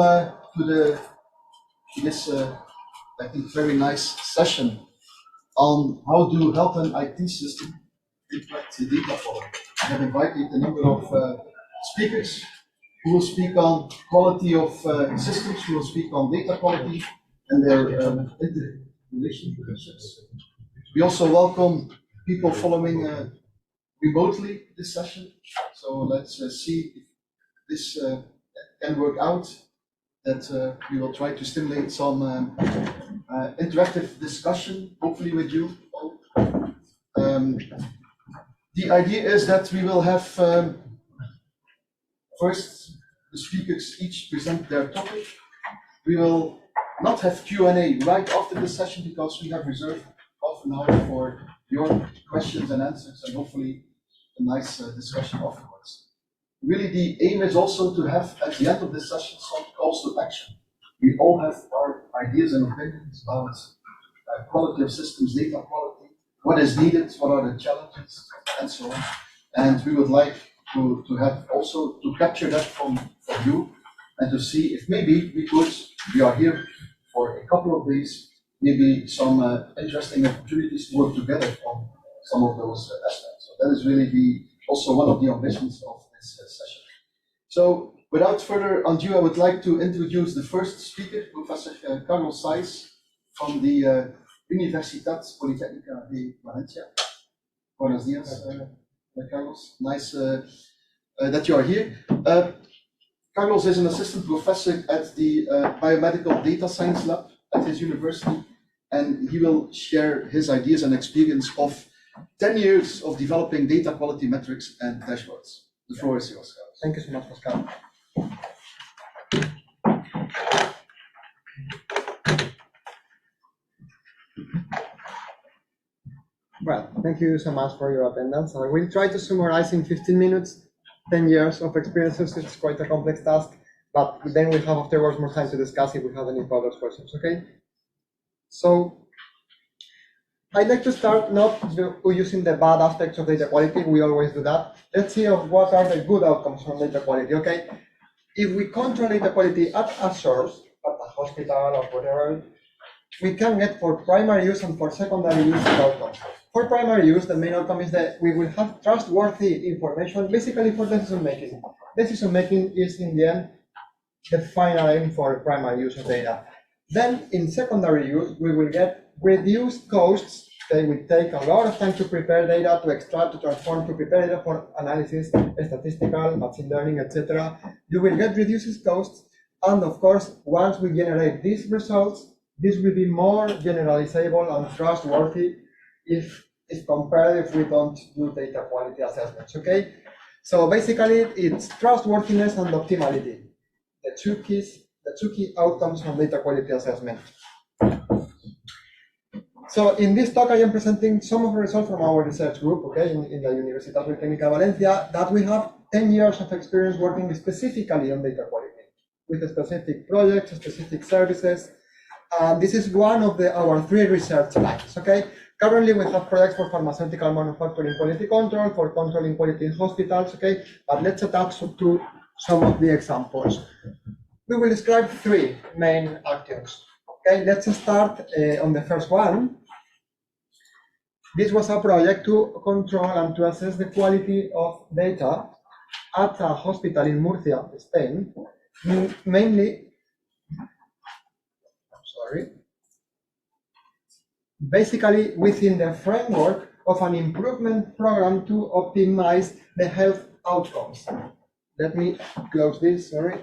to this I think very nice session on how do health and IT systems impact the data quality. I have invited a number of speakers who will speak on quality of systems, who will speak on data quality and their interrelationships. We also welcome people following remotely this session. So let's see if this can work out, that we will try to stimulate some interactive discussion, hopefully with you all. The idea is that we will have first the speakers each present their topic. We will not have Q&A right after the session because we have reserved half an hour for your questions and answers and hopefully a nice discussion afterwards. Really, the aim is also to have at the end of this session some calls to action. We all have our ideas and opinions about quality of systems, data quality, what is needed, what are the challenges, and so on. And we would like to have also to capture that from you and to see if maybe we are here for a couple of days, maybe some interesting opportunities to work together on some of those aspects. So that is really also one of the ambitions of this session. So without further ado, I would like to introduce the first speaker, Professor Carlos Saez from the Universitat Politécnica de Valencia. Buenos días, Carlos. Nice that you are here. Carlos is an assistant professor at the Biomedical Data Science Lab at his university, and he will share his ideas and experience of 10 years of developing data quality metrics and dashboards. The floor is yours, Carlos. Thank you so much, Pascal. Well, thank you so much for your attendance. I will try to summarize in 15 minutes 10 years of experiences. It's quite a complex task, but then we'll have afterwards more time to discuss if we have any further questions, okay? So I'd like to start not using the bad aspects of data quality. We always do that. Let's see what are the good outcomes from data quality, okay? If we control data quality at a source, at a hospital or whatever, we can get for primary use and for secondary use outcomes. For primary use, the main outcome is that we will have trustworthy information, basically for decision making. Decision making is, in the end, the final aim for primary use of data. Then, in secondary use, we will get reduced costs. They will take a lot of time to prepare data, to extract, to transform, to prepare data for analysis, statistical, machine learning, etc. You will get reduced costs, and of course, once we generate these results, this will be more generalizable and trustworthy if compared if we don't do data quality assessments, okay? So basically, it's trustworthiness and optimality, the two key outcomes from data quality assessment. So in this talk, I am presenting some of the results from our research group, okay, in the Universitario de Valencia, that we have 10 years of experience working specifically on data quality, with specific projects, specific services. This is one of our 3 research lines, okay? Currently, we have projects for pharmaceutical manufacturing quality control, for controlling quality in hospitals, okay? But let's attach to some of the examples. We will describe 3 main actions. Okay, let's start on the first one. This was a project to control and to assess the quality of data at a hospital in Murcia, Spain, mainly, basically within the framework of an improvement program to optimize the health outcomes. Let me close this, sorry.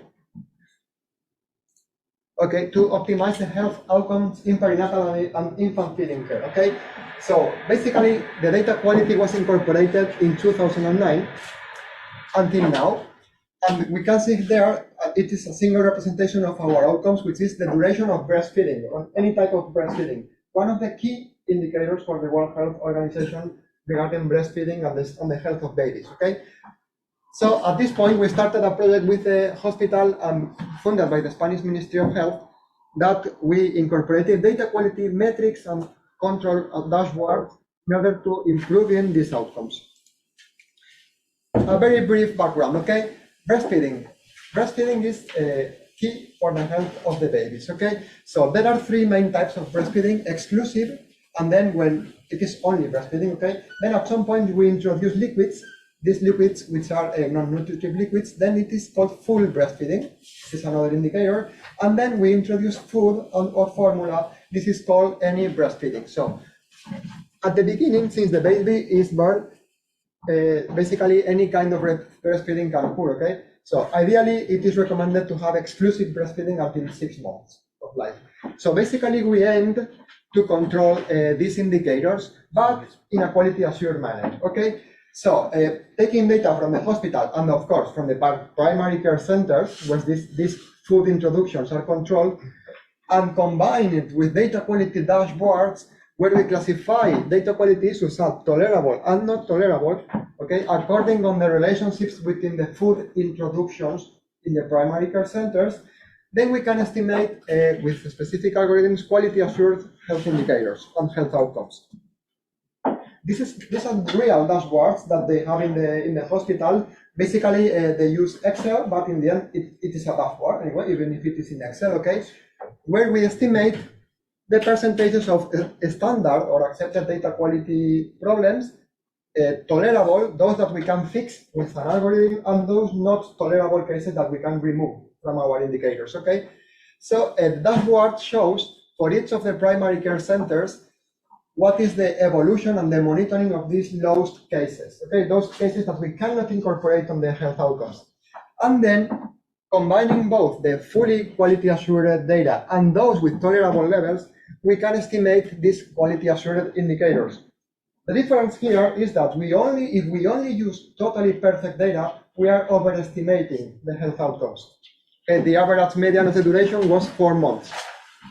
Okay, to optimize the health outcomes in perinatal and infant feeding care, okay? So basically, the data quality was incorporated in 2009 until now, and we can see there, it is a single representation of our outcomes, which is the duration of breastfeeding, or any type of breastfeeding. One of the key indicators for the World Health Organization regarding breastfeeding and the health of babies, okay? So at this point, we started a project with the hospital funded by the Spanish Ministry of Health that we incorporated data quality metrics and control dashboards in order to improve these outcomes. A very brief background, okay? Breastfeeding. Breastfeeding is key for the health of the babies, okay? So there are three main types of breastfeeding: exclusive, and then when it is only breastfeeding, okay? Then at some point we introduce liquids. These liquids, which are non-nutritive liquids, then it is called full breastfeeding. This is another indicator. And then we introduce food or formula. This is called any breastfeeding. So at the beginning, since the baby is born, basically any kind of breastfeeding can occur, okay? So ideally, it is recommended to have exclusive breastfeeding until 6 months of life. So basically, we aimed to control these indicators, but in a quality assured manner, okay? So taking data from the hospital and of course from the primary care centers where these food introductions are controlled, and combine it with data quality dashboards where we classify data quality issues as tolerable and not tolerable, okay, according on the relationships between the food introductions in the primary care centers, then we can estimate with specific algorithms quality assured health indicators and health outcomes. These are real dashboards that they have in the hospital. Basically, they use Excel, but in the end, it is a dashboard anyway, even if it is in Excel, okay, where we estimate the percentages of standard or accepted data quality problems, tolerable, those that we can fix with an algorithm, and those not tolerable cases that we can remove from our indicators, okay? So the dashboard shows for each of the primary care centers what is the evolution and the monitoring of these lost cases, okay? Those cases that we cannot incorporate on the health outcomes. And then combining both the fully quality assured data and those with tolerable levels, we can estimate these quality assured indicators. The difference here is that if we only use totally perfect data, we are overestimating the health outcomes. Okay, the average median of the duration was 4 months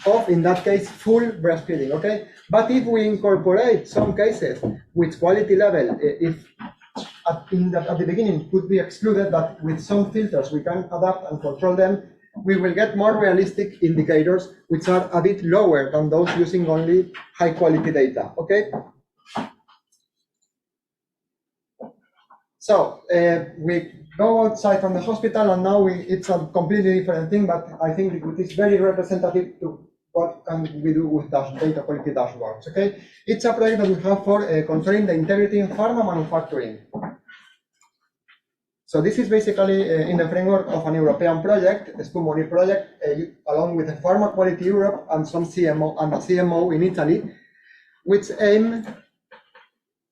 of, in that case, full breastfeeding, okay? But if we incorporate some cases which quality level, if at the beginning could be excluded, but with some filters we can adapt and control them, we will get more realistic indicators which are a bit lower than those using only high quality data, okay? So we go outside from the hospital, and now it's a completely different thing, but I think it is very representative to what can we do with data quality dashboards, okay? It's a project that we have for controlling the integrity in pharma manufacturing. So this is basically in the framework of an European project, the SPUMONI project, along with the Pharma Quality Europe and some CMO and a CMO in Italy, which aim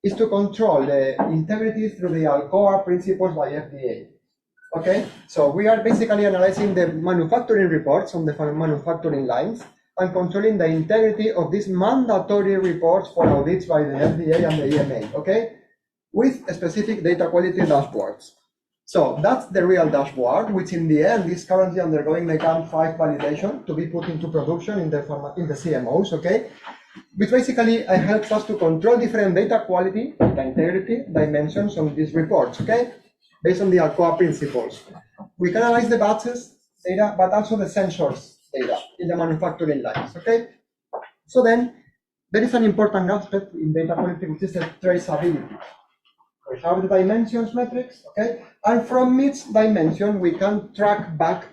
is to control the integrity through the ALCOA principles by FDA. Okay, so we are basically analyzing the manufacturing reports on the manufacturing lines and controlling the integrity of these mandatory reports for audits by the FDA and the EMA, okay, with specific data quality dashboards. So that's the real dashboard, which in the end is currently undergoing the CAN 5 validation to be put into production in the CMOs, okay? Which basically helps us to control different data quality, data integrity dimensions on these reports, okay? Based on the ALCOA principles. We can analyze the batches data, but also the sensors data in the manufacturing lines, okay? So then, there is an important aspect in data quality, which is the traceability. We have the dimensions metrics, okay? And from each dimension, we can track back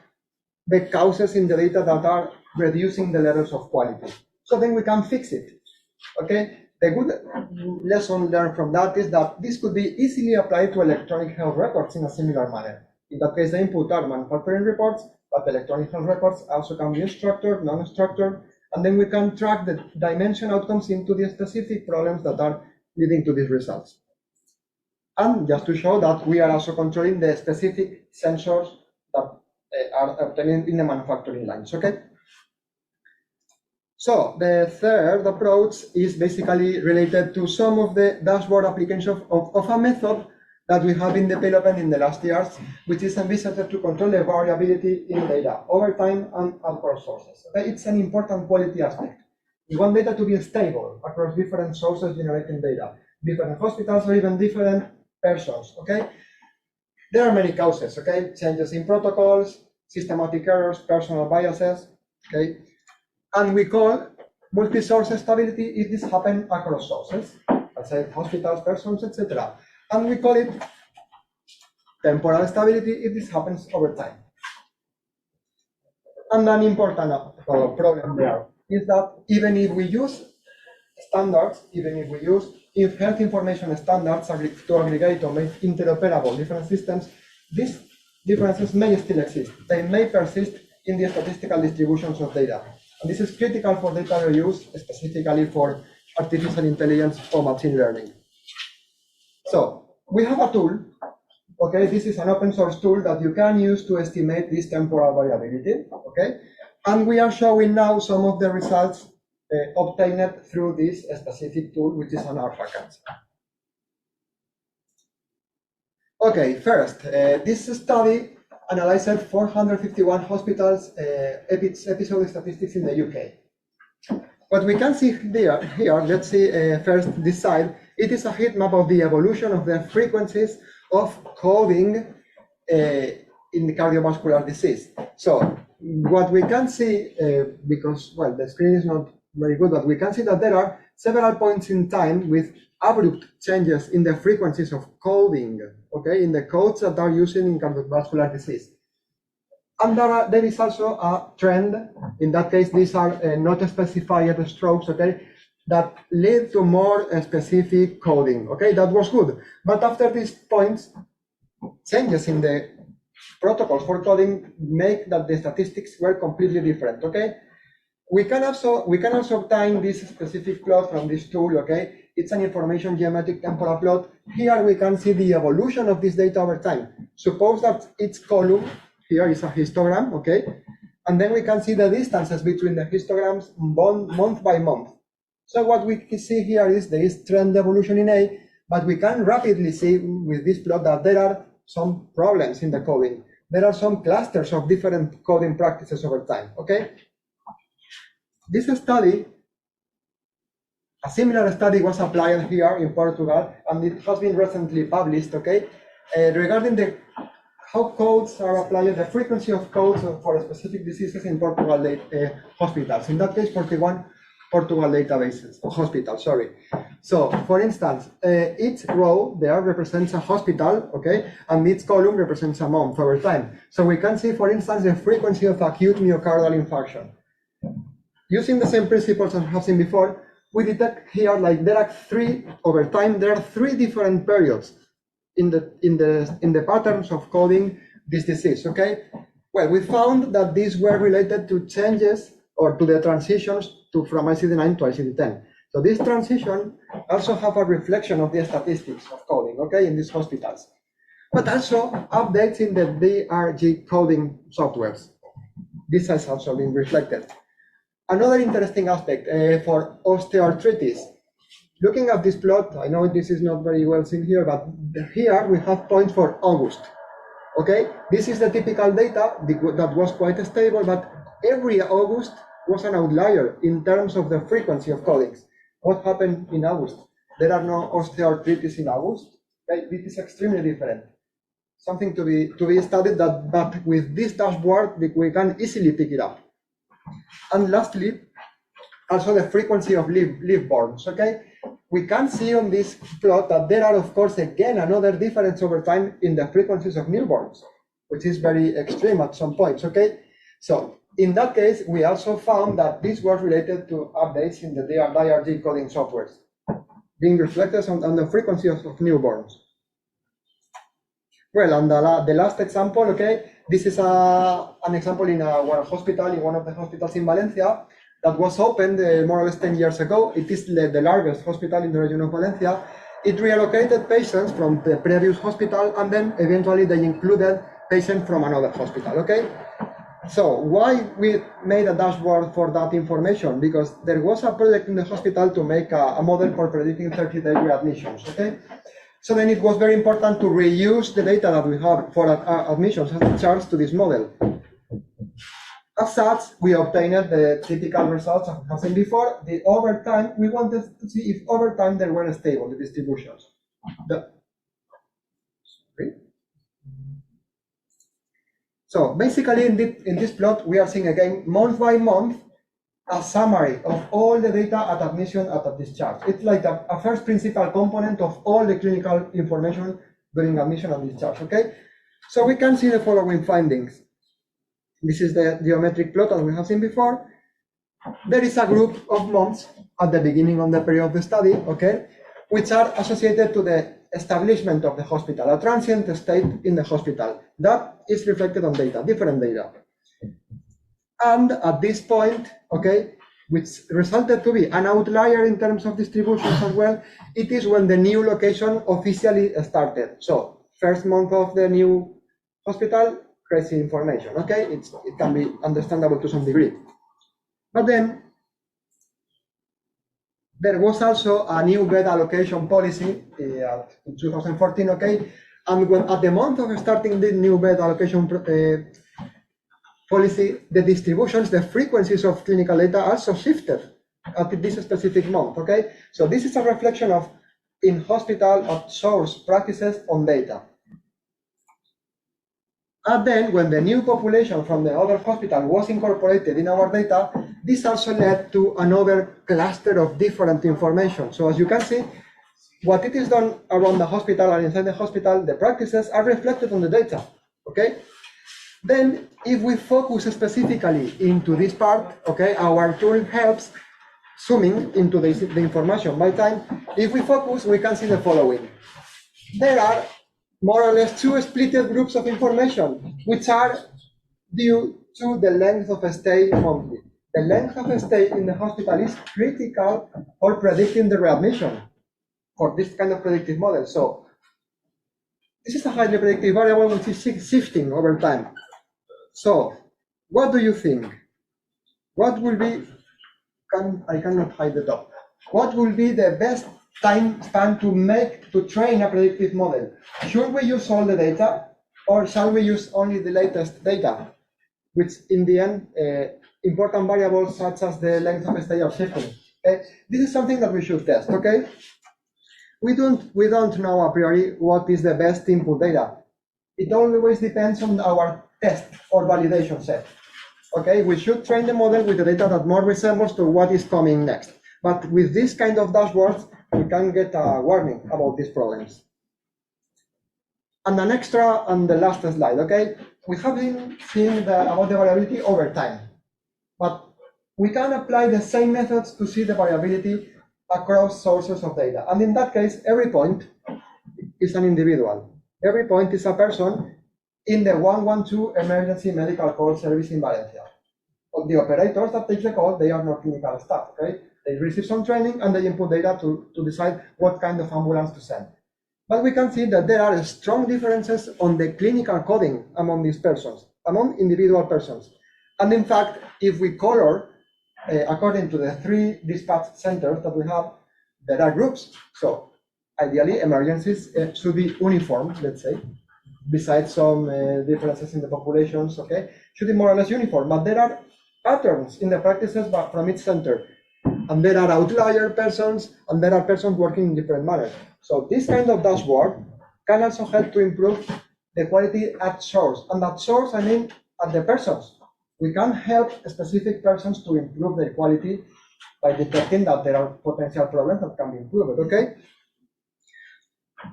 the causes in the data that are reducing the levels of quality. So then we can fix it, okay? The good lesson learned from that is that this could be easily applied to electronic health records in a similar manner. In that case, the input are manufacturing reports, but electronic health records also can be structured, non-structured, and then we can track the dimension outcomes into the specific problems that are leading to these results. And just to show that we are also controlling the specific sensors that are obtained in the manufacturing lines, okay? So the third approach is basically related to some of the dashboard applications of a method that we have in development in the last years, which is envisaged to control the variability in data over time and across sources. Okay? It's an important quality aspect. We want data to be stable across different sources generating data, different hospitals or even different persons, okay? There are many causes, okay? Changes in protocols, systematic errors, personal biases, okay? And we call multi-source stability if this happens across sources, let's say hospitals, persons, etc. And we call it temporal stability if this happens over time. And an important problem there is that even if we use standards, even if we use health information standards to aggregate or make interoperable different systems, these differences may still exist. They may persist in the statistical distributions of data. And this is critical for data reuse, specifically for artificial intelligence or machine learning. So we have a tool, okay? This is an open source tool that you can use to estimate this temporal variability, okay? And we are showing now some of the results obtained through this specific tool, which is an R package. Okay, first, this study analyzed 451 hospitals' episode statistics in the UK. What we can see here, let's see first this side, it is a heat map of the evolution of the frequencies of coding in the cardiovascular disease. So what we can see, because, well, the screen is not very good, but we can see that there are several points in time with abrupt changes in the frequencies of coding, okay, in the codes that are used in cardiovascular disease. And there is also a trend. In that case, these are not specified strokes, okay, that lead to more specific coding, okay, that was good. But after these points, changes in the protocols for coding make that the statistics were completely different, okay. We can also obtain this specific plot from this tool, okay. It's an information geometric temporal plot. Here we can see the evolution of this data over time. Suppose that each column here is a histogram, okay, and then we can see the distances between the histograms month by month. So what we can see here is there is trend evolution in A, but we can rapidly see with this plot that there are some problems in the coding. There are some clusters of different coding practices over time, okay? This study, a similar study was applied here in Portugal, and it has been recently published, okay, regarding how codes are applied, the frequency of codes for specific diseases in Portugal hospitals. In that case, 41 Portugal databases, hospitals, sorry. So, for instance, each row there represents a hospital, okay, and each column represents a month over time. So we can see, for instance, the frequency of acute myocardial infarction. Using the same principles as I have seen before, we detect here, like, there are over time, there are three different periods in the patterns of coding this disease, okay? Well, we found that these were related to changes or to the transitions from ICD-9 to ICD-10. So this transition also have a reflection of the statistics of coding, okay, in these hospitals. But also updates in the DRG coding softwares. This has also been reflected. Another interesting aspect for osteoarthritis. Looking at this plot, I know this is not very well seen here, but here we have points for August. Okay, this is the typical data that was quite stable, but every August was an outlier in terms of the frequency of codings. What happened in August? There are no osteoarthritis in August. Okay, this is extremely different. Something to be studied, but with this dashboard we can easily pick it up. And lastly, also the frequency of liveborns, okay? We can see on this plot that there are, of course, again, another difference over time in the frequencies of newborns, which is very extreme at some points, okay? So in that case, we also found that this was related to updates in the DRG coding softwares, being reflected on the frequency of newborns. Well, and the last example, okay, this is an example in one hospital, in one of the hospitals in Valencia, that was opened more or less 10 years ago. It is the largest hospital in the region of Valencia. It reallocated patients from the previous hospital, and then eventually they included patients from another hospital, okay? So why we made a dashboard for that information? Because there was a project in the hospital to make a model for predicting 30-day readmissions, okay? So then it was very important to reuse the data that we have for admissions and discharge to this model. As such, we obtained the typical results I have seen before. The over time, we wanted to see if over time they were stable, the distributions. So basically in this plot, we are seeing again, month by month, a summary of all the data at admission, at discharge. It's like a first principal component of all the clinical information during admission and discharge, okay? So we can see the following findings. This is the geometric plot as we have seen before. There is a group of months at the beginning of the period of the study, okay, which are associated to the establishment of the hospital, a transient state in the hospital. That is reflected on data, different data. And at this point, okay, which resulted to be an outlier in terms of distributions as well, it is when the new location officially started. So first month of the new hospital, crazy information, okay? It can be understandable to some degree. But then there was also a new bed allocation policy in 2014, okay? And when at the month of starting the new bed allocation policy, the distributions, the frequencies of clinical data also shifted at this specific month, okay? So this is a reflection of in-hospital outsourced practices on data. And then when the new population from the other hospital was incorporated in our data, this also led to another cluster of different information. So as you can see, what it is done around the hospital and inside the hospital, the practices are reflected on the data, okay? Then if we focus specifically into this part, okay, our tool helps zooming into the information by time. If we focus, we can see the following. There are more or less two split groups of information, which are due to the length of stay monthly. The length of stay in the hospital is critical for predicting the readmission for this kind of predictive model. So this is a highly predictive variable which is shifting over time. So what do you think? What will be, I cannot hide the top. What will be the best time span to train a predictive model? Should we use all the data, or shall we use only the latest data, which in the end important variables such as the length of stay are shifting? Okay? This is something that we should test. Okay, we don't know a priori what is the best input data. It always depends on our test or validation set. Okay, we should train the model with the data that more resembles to what is coming next. But with this kind of dashboards, we can get a warning about these problems. And an extra on the last slide, okay? We have been seeing about the variability over time, but we can apply the same methods to see the variability across sources of data. And in that case, every point is an individual. Every point is a person in the 112 emergency medical call service in Valencia. But the operators that take the call, they are not clinical staff, okay? They receive some training and they input data to decide what kind of ambulance to send. But we can see that there are strong differences on the clinical coding among these persons, among individual persons. And in fact, if we color, according to the 3 dispatch centers that we have, there are groups. So ideally, emergencies should be uniform, let's say, besides some differences in the populations, okay, should be more or less uniform. But there are patterns in the practices from each center. And there are outlier persons, and there are persons working in different manners. So this kind of dashboard can also help to improve the quality at source. And at source, I mean at the persons. We can help specific persons to improve their quality by detecting that there are potential problems that can be improved, okay?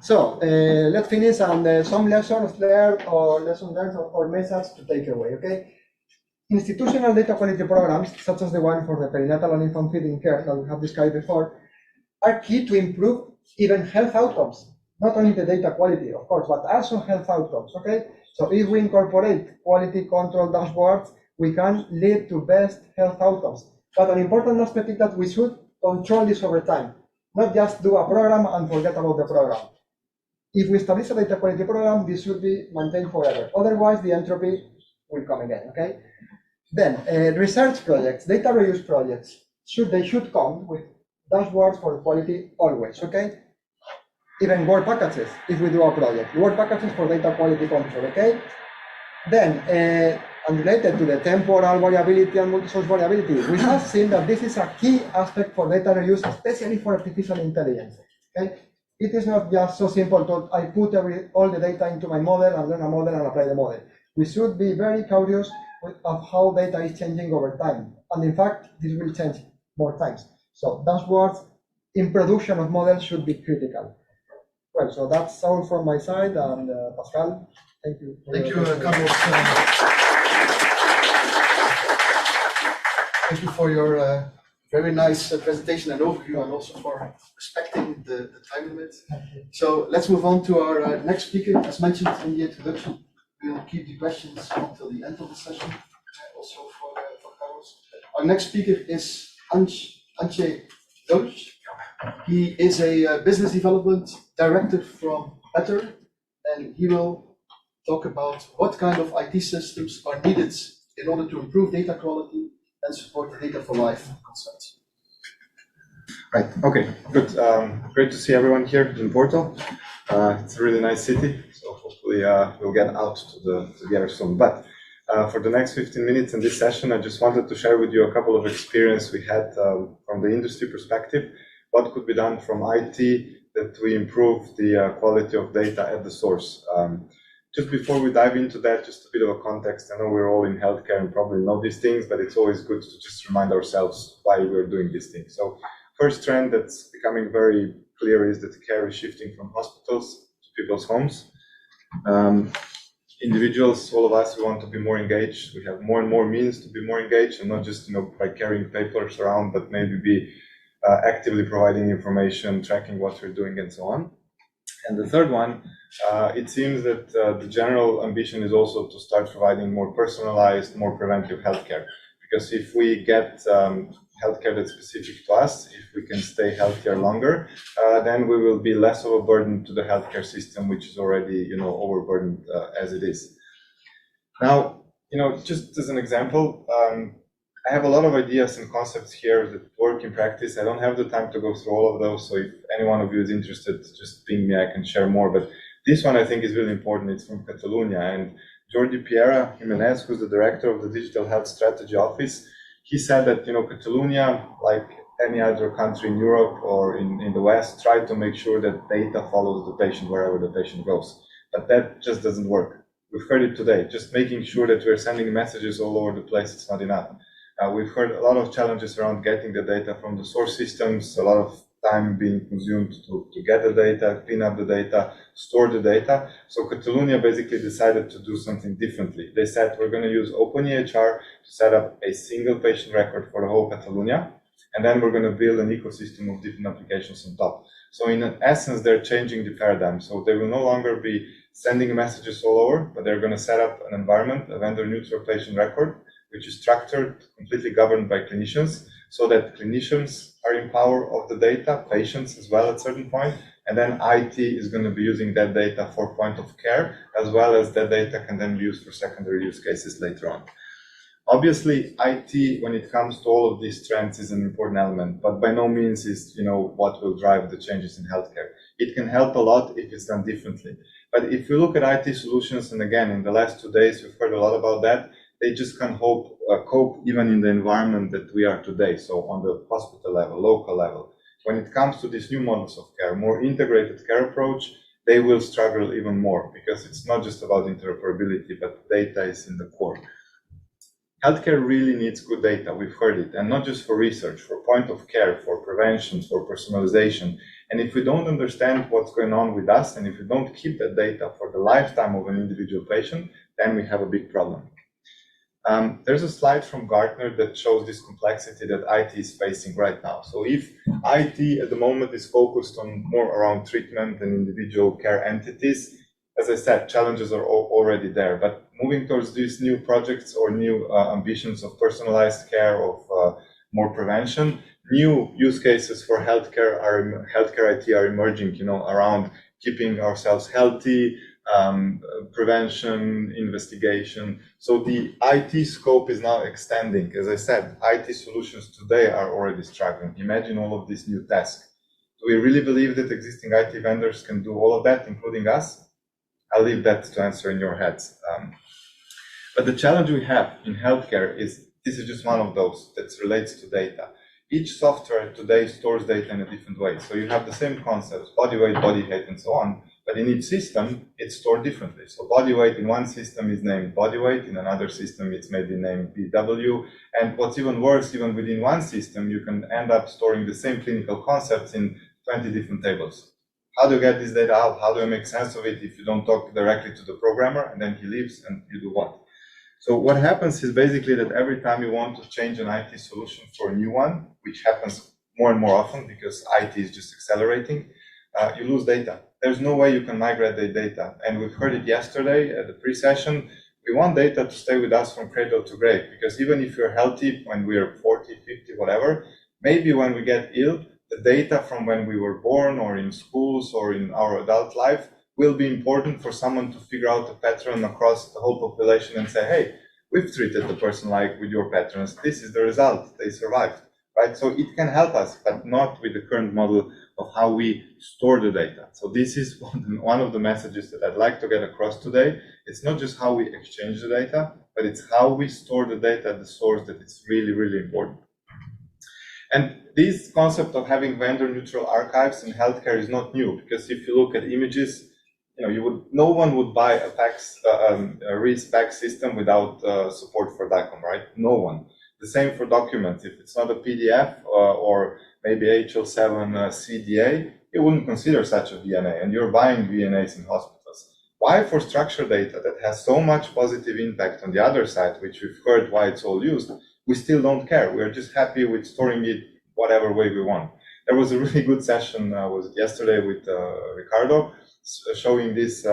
So let's finish on some lessons learned or messages to take away, okay? Institutional data quality programs, such as the one for the perinatal and infant feeding care that we have described before, are key to improve even health outcomes. Not only the data quality, of course, but also health outcomes, okay? So if we incorporate quality control dashboards, we can lead to best health outcomes. But an important aspect is that we should control this over time, not just do a program and forget about the program. If we establish a data quality program, this should be maintained forever. Otherwise, the entropy will come again, okay? Then, research projects, data reuse projects, they should come with dashboards for quality always, okay? Even work packages, if we do a project, work packages for data quality control, okay? Then, and related to the temporal variability and multi-source variability, we have seen that this is a key aspect for data reuse, especially for artificial intelligence, okay? It is not just so simple to, I put all the data into my model and learn a model and apply the model. We should be very curious of how data is changing over time. And in fact, this will change more times. So dashboards in production of models should be critical. Well, so that's all from my side. And Pascal, thank you. Thank you, Carlos. Thank you for your very nice presentation and overview, and also for respecting the time limit. So let's move on to our next speaker. As mentioned in the introduction, we'll keep the questions until the end of the session, also for Carlos. Our next speaker is Anže Droljc. He is a business development director from Vander, and he will talk about what kind of IT systems are needed in order to improve data quality and support the data for life concept. Right, okay, good. Great to see everyone here in Porto. It's a really nice city, so hopefully we'll get out together soon. But for the next 15 minutes in this session, I just wanted to share with you a couple of experience we had from the industry perspective. What could be done from IT that we improve the quality of data at the source. Just before we dive into that, just a bit of a context. I know we're all in healthcare and probably know these things, but it's always good to just remind ourselves why we're doing these things. So first trend that's becoming very clear is that care is shifting from hospitals to people's homes. Individuals, all of us, we want to be more engaged. We have more and more means to be more engaged, and not just by carrying papers around, but maybe be actively providing information, tracking what we're doing, and so on. And the third one, it seems that the general ambition is also to start providing more personalized, more preventive healthcare. Because if we get healthcare that's specific to us, if we can stay healthier longer, then we will be less of a burden to the healthcare system, which is already, overburdened as it is. Now, just as an example, I have a lot of ideas and concepts here that work in practice. I don't have the time to go through all of those, so if any one of you is interested, just ping me, I can share more. But this one I think is really important. It's from Catalonia, and Jordi Piera Jimenez, who's the director of the Digital Health Strategy Office, he said that Catalonia, like any other country in Europe or in the West, tried to make sure that data follows the patient wherever the patient goes. But that just doesn't work. We've heard it today. Just making sure that we're sending messages all over the place, it's not enough. We've heard a lot of challenges around getting the data from the source systems, a lot of time being consumed to get the data, clean up the data, store the data. So Catalonia basically decided to do something differently. They said, we're going to use OpenEHR to set up a single patient record for the whole Catalonia, and then we're going to build an ecosystem of different applications on top. So in essence, they're changing the paradigm. So they will no longer be sending messages all over, but they're going to set up an environment, a vendor-neutral patient record, which is structured, completely governed by clinicians, so that clinicians are in power of the data, patients as well at a certain point, and then IT is going to be using that data for point of care, as well as that data can then be used for secondary use cases later on. Obviously, IT, when it comes to all of these trends, is an important element, but by no means is what will drive the changes in healthcare. It can help a lot if it's done differently. But if we look at IT solutions, and again, in the last 2 days, we've heard a lot about that, they just can't cope even in the environment that we are today. So on the hospital level, local level, when it comes to these new models of care, more integrated care approach, they will struggle even more because it's not just about interoperability, but data is in the core. Healthcare really needs good data, we've heard it, and not just for research, for point of care, for prevention, for personalization. And if we don't understand what's going on with us, and if we don't keep that data for the lifetime of an individual patient, then we have a big problem. There's a slide from Gartner that shows this complexity that IT is facing right now. So if IT at the moment is focused on more around treatment and individual care entities, as I said, challenges are already there. But moving towards these new projects or new ambitions of personalized care, of more prevention, new use cases for healthcare IT are emerging, around keeping ourselves healthy, prevention, investigation. So the IT scope is now extending. As I said, IT solutions today are already struggling. Imagine all of these new tasks. Do we really believe that existing IT vendors can do all of that, including us? I'll leave that to answer in your heads. But the challenge we have in healthcare is, this is just one of those that relates to data. Each software today stores data in a different way. So you have the same concepts, body weight, body height, and so on. But in each system, it's stored differently. So body weight in one system is named body weight, in another system it's maybe named BW. And what's even worse, even within one system, you can end up storing the same clinical concepts in 20 different tables. How do you get this data out? How do you make sense of it if you don't talk directly to the programmer and then he leaves and you do what? So what happens is basically that every time you want to change an IT solution for a new one, which happens more and more often because IT is just accelerating, you lose data. There's no way you can migrate the data. And we've heard it yesterday at the pre-session. We want data to stay with us from cradle to grave, because even if you're healthy when we are 40, 50, whatever, maybe when we get ill, the data from when we were born or in schools or in our adult life will be important for someone to figure out a pattern across the whole population and say, hey, we've treated the person like with your patterns. This is the result. They survived, right? So it can help us, but not with the current model of how we store the data. So this is one of the messages that I'd like to get across today. It's not just how we exchange the data, but it's how we store the data at the source that is really, really important. And this concept of having vendor-neutral archives in healthcare is not new, because if you look at images, no one would buy a RIS-PACS system without support for DACOM, right? No one. The same for documents. If it's not a PDF or maybe HL7 CDA, you wouldn't consider such a VNA, and you're buying VNAs in hospitals. Why for structured data that has so much positive impact on the other side, which we've heard why it's all used, we still don't care. We're just happy with storing it whatever way we want. There was a really good session, was it yesterday, with Ricardo, showing this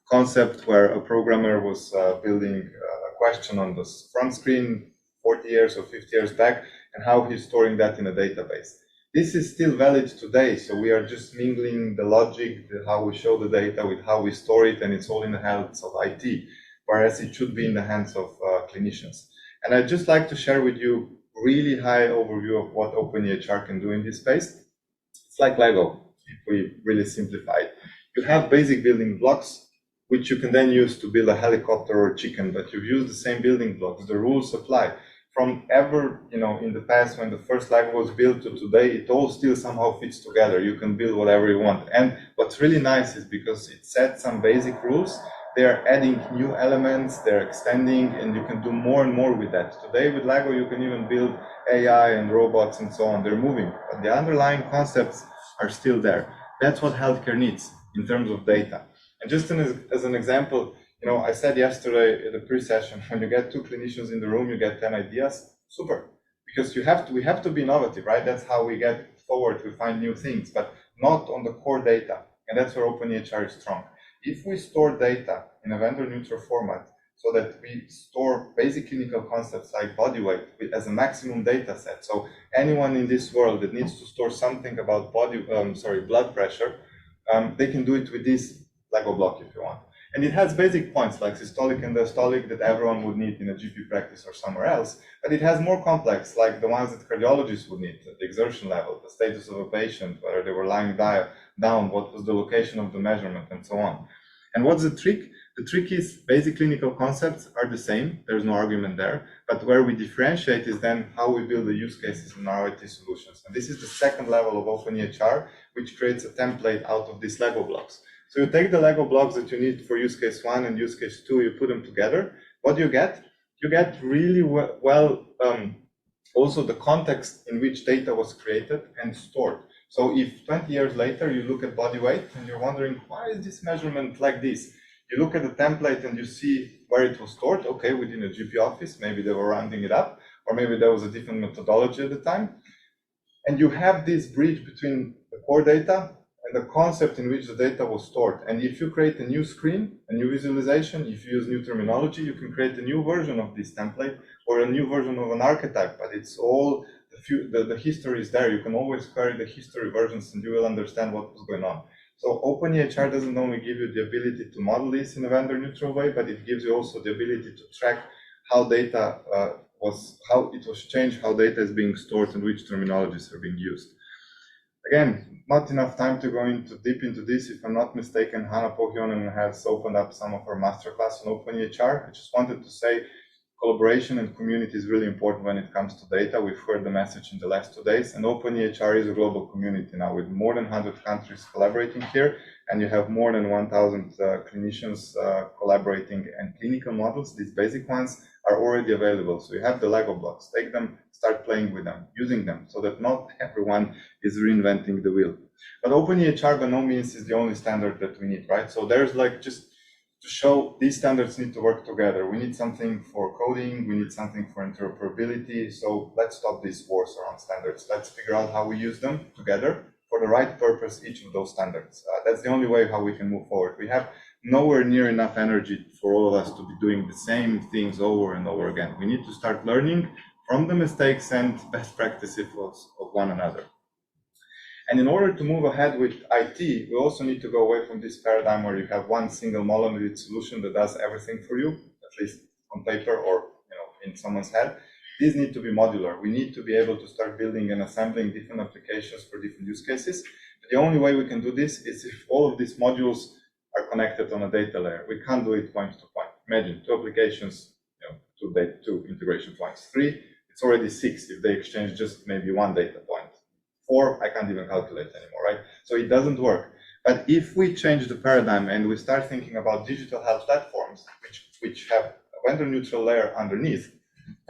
concept where a programmer was building a question on the front screen 40 years or 50 years back, and how he's storing that in a database. This is still valid today, so we are just mingling the logic, how we show the data with how we store it, and it's all in the hands of IT, whereas it should be in the hands of clinicians. And I'd just like to share with you a really high overview of what OpenEHR can do in this space. It's like Lego, if we really simplify it. You have basic building blocks, which you can then use to build a helicopter or a chicken, but you've used the same building blocks. The rules apply. From ever, in the past when the first Lego was built to today, it all still somehow fits together. You can build whatever you want. And what's really nice is because it sets some basic rules, they're adding new elements, they're extending, and you can do more and more with that. Today with Lego, you can even build AI and robots and so on. They're moving, but the underlying concepts are still there. That's what healthcare needs in terms of data. And just as an example, I said yesterday at the pre-session, when you get 2 clinicians in the room, you get 10 ideas. Super, because we have to be innovative, right? That's how we get forward. We find new things, but not on the core data. And that's where OpenEHR is strong. If we store data in a vendor-neutral format, so that we store basic clinical concepts like body weight as a maximum data set. So anyone in this world that needs to store something about blood pressure, they can do it with this Lego block if you want. And it has basic points like systolic and diastolic that everyone would need in a GP practice or somewhere else, but it has more complex, like the ones that cardiologists would need, the exertion level, the status of a patient, whether they were lying down, what was the location of the measurement, and so on. And what's the trick? The trick is basic clinical concepts are the same, there's no argument there, but where we differentiate is then how we build the use cases in our IT solutions. And this is the second level of OpenEHR, which creates a template out of these Lego blocks. So you take the Lego blocks that you need for use case 1 and use case 2, you put them together. What do you get? You get really also the context in which data was created and stored. So if 20 years later you look at body weight and you're wondering, why is this measurement like this? You look at the template and you see where it was stored, okay, within a GP office, maybe they were rounding it up, or maybe there was a different methodology at the time. And you have this bridge between the core data and the concept in which the data was stored. And if you create a new screen, a new visualization, if you use new terminology, you can create a new version of this template or a new version of an archetype, but it's all, the history is there. You can always query the history versions and you will understand what was going on. So OpenEHR doesn't only give you the ability to model this in a vendor-neutral way, but it gives you also the ability to track how data how it was changed, how data is being stored, and which terminologies are being used. Again, not enough time to go deep into this. If I'm not mistaken, Hanna Pohjonen has opened up some of her masterclass on OpenEHR. I just wanted to say collaboration and community is really important when it comes to data. We've heard the message in the last 2 days, and OpenEHR is a global community now with more than 100 countries collaborating here, and you have more than 1,000 clinicians collaborating, and clinical models, these basic ones, are already available. So you have the Lego blocks, take them, start playing with them, using them, so that not everyone is reinventing the wheel. But OpenEHR by no means is the only standard that we need, right? So there's like just to show these standards need to work together. We need something for coding, we need something for interoperability. So let's stop these wars around standards. Let's figure out how we use them together for the right purpose, each of those standards. That's the only way how we can move forward. We have nowhere near enough energy for all of us to be doing the same things over and over again. We need to start learning from the mistakes and best practices of one another. And in order to move ahead with IT, we also need to go away from this paradigm where you have one single monolithic solution that does everything for you, at least on paper or in someone's head. These need to be modular. We need to be able to start building and assembling different applications for different use cases. But the only way we can do this is if all of these modules are connected on a data layer. We can't do it point to point. Imagine 2 applications, 2 integration points. 3, it's already 6 if they exchange just maybe 1 data point. 4, I can't even calculate anymore, right? So it doesn't work. But if we change the paradigm and we start thinking about digital health platforms, which have a vendor-neutral layer underneath,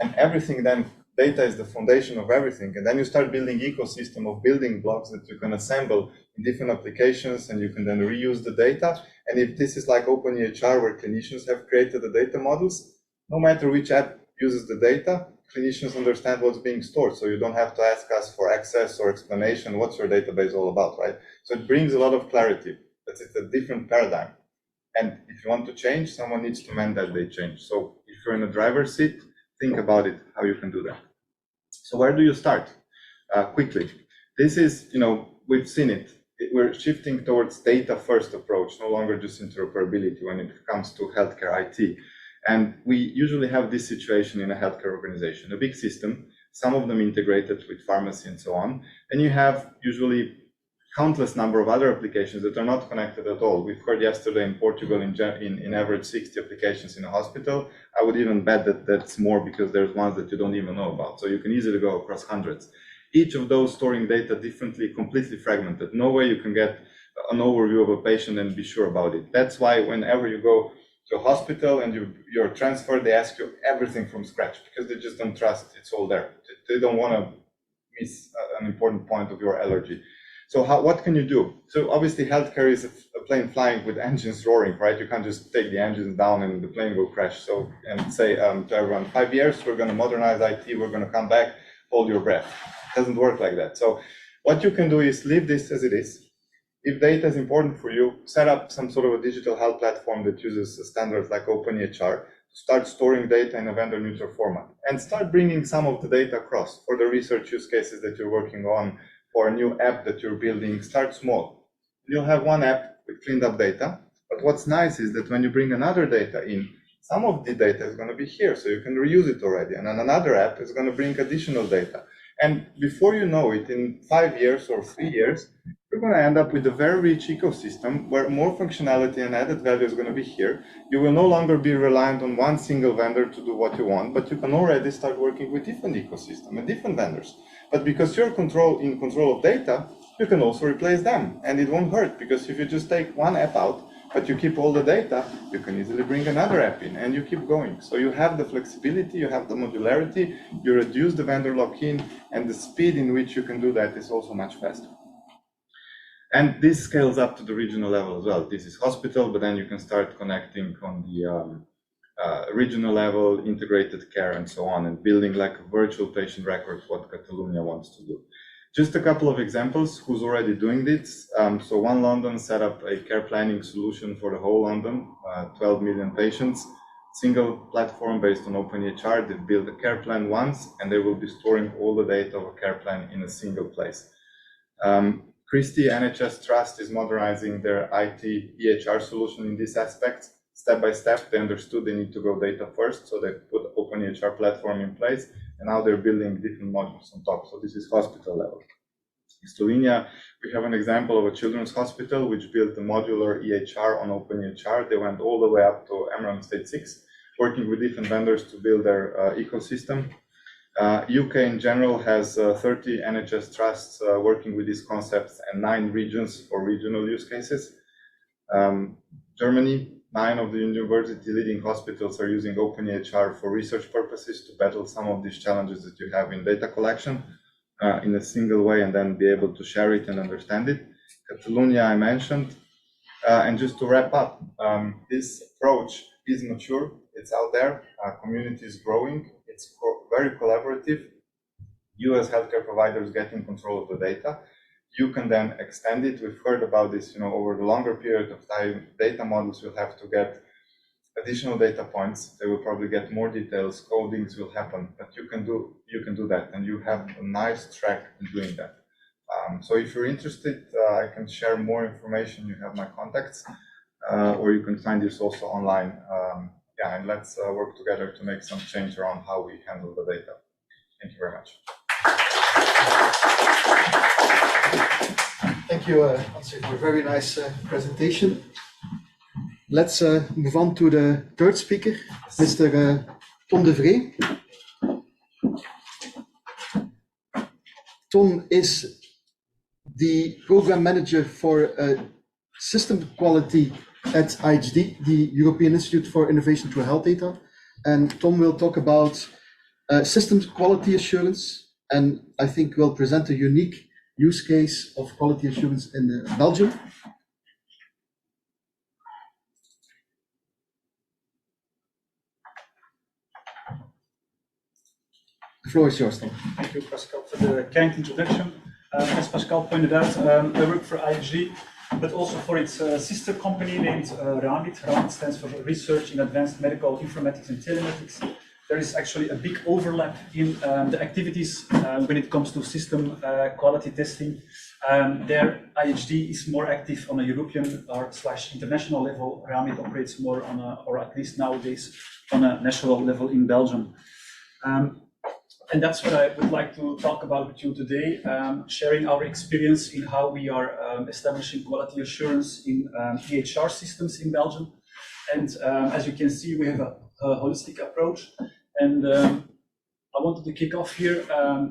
and everything then, data is the foundation of everything, and then you start building ecosystem of building blocks that you can assemble in different applications, and you can then reuse the data. And if this is like OpenEHR, where clinicians have created the data models, no matter which app uses the data, clinicians understand what's being stored, so you don't have to ask us for access or explanation, what's your database all about, right? So it brings a lot of clarity, but it's a different paradigm. And if you want to change, someone needs to mandate they change. So if you're in a driver's seat, think about it, how you can do that. So where do you start? Quickly. This is, we've seen it. We're shifting towards data-first approach, no longer just interoperability when it comes to healthcare IT. And we usually have this situation in a healthcare organization, a big system, some of them integrated with pharmacy and so on. And you have usually countless number of other applications that are not connected at all. We've heard yesterday in Portugal in average 60 applications in a hospital. I would even bet that that's more because there's ones that you don't even know about. So you can easily go across hundreds. Each of those storing data differently, completely fragmented. No way you can get an overview of a patient and be sure about it. That's why whenever you go to a hospital and you're transferred, they ask you everything from scratch because they just don't trust it's all there. They don't want to miss an important point of your allergy. So what can you do? So obviously healthcare is a plane flying with engines roaring, right? You can't just take the engines down and the plane will crash. So, and say to everyone, 5 years, we're going to modernize IT, we're going to come back, hold your breath. It doesn't work like that. So what you can do is leave this as it is. If data is important for you, set up some sort of a digital health platform that uses standards like OpenEHR to start storing data in a vendor-neutral format and start bringing some of the data across for the research use cases that you're working on, for a new app that you're building. Start small. You'll have one app with cleaned up data, but what's nice is that when you bring another data in, some of the data is going to be here, so you can reuse it already, and then another app is going to bring additional data. And before you know it, in 5 years or 3 years, you're going to end up with a very rich ecosystem where more functionality and added value is going to be here. You will no longer be reliant on one single vendor to do what you want, but you can already start working with different ecosystem and different vendors. But because you're in control of data, you can also replace them, and it won't hurt, because if you just take one app out, but you keep all the data, you can easily bring another app in, and you keep going. So you have the flexibility, you have the modularity, you reduce the vendor lock-in, and the speed in which you can do that is also much faster. And this scales up to the regional level as well. This is hospital, but then you can start connecting on the regional level, integrated care, and so on, and building like a virtual patient record, what Catalonia wants to do. Just a couple of examples who's already doing this. So One London set up a care planning solution for the whole London, 12 million patients, single platform based on OpenEHR. They build a care plan once, and they will be storing all the data of a care plan in a single place. Christie NHS Trust is modernizing their IT EHR solution in this aspect. Step by step, they understood they need to go data first, so they put OpenEHR platform in place, and now they're building different modules on top. So this is hospital level. In Slovenia, we have an example of a children's hospital which built a modular EHR on OpenEHR. They went all the way up to Emerald State 6, working with different vendors to build their ecosystem. UK in general has 30 NHS trusts working with these concepts and 9 regions for regional use cases. Germany, 9 of the university leading hospitals are using OpenEHR for research purposes to battle some of these challenges that you have in data collection in a single way, and then be able to share it and understand it. Catalonia, I mentioned. And just to wrap up, this approach is mature, it's out there, community is growing, it's very collaborative. You as healthcare providers getting control of the data. You can then extend it. We've heard about this, over the longer period of time. Data models will have to get additional data points. They will probably get more details. Codings will happen, but you can do that, and you have a nice track in doing that. So if you're interested, I can share more information. You have my contacts, or you can find this also online. Yeah, and let's work together to make some change around how we handle the data. Thank you very much. Thank you, Anže, for a very nice presentation. Let's move on to the third speaker, Mr. Tom de Vree. Tom is the program manager for system quality at IHD, the European Institute for Innovation Through Health Data. And Tom will talk about systems quality assurance, and I think will present a unique use case of quality assurance in Belgium. The floor is yours, Tom. Thank you, Pascal, for the kind introduction. As Pascal pointed out, I work for IHD, but also for its sister company named RAMIT. RAMIT stands for Research in Advanced Medical Informatics and Telematics. There is actually a big overlap in the activities when it comes to system quality testing. There, IHD is more active on a European or / international level. RAMIT operates more on a, or at least nowadays, on a national level in Belgium. And that's what I would like to talk about with you today, sharing our experience in how we are establishing quality assurance in EHR systems in Belgium. And as you can see, we have a holistic approach. And I wanted to kick off here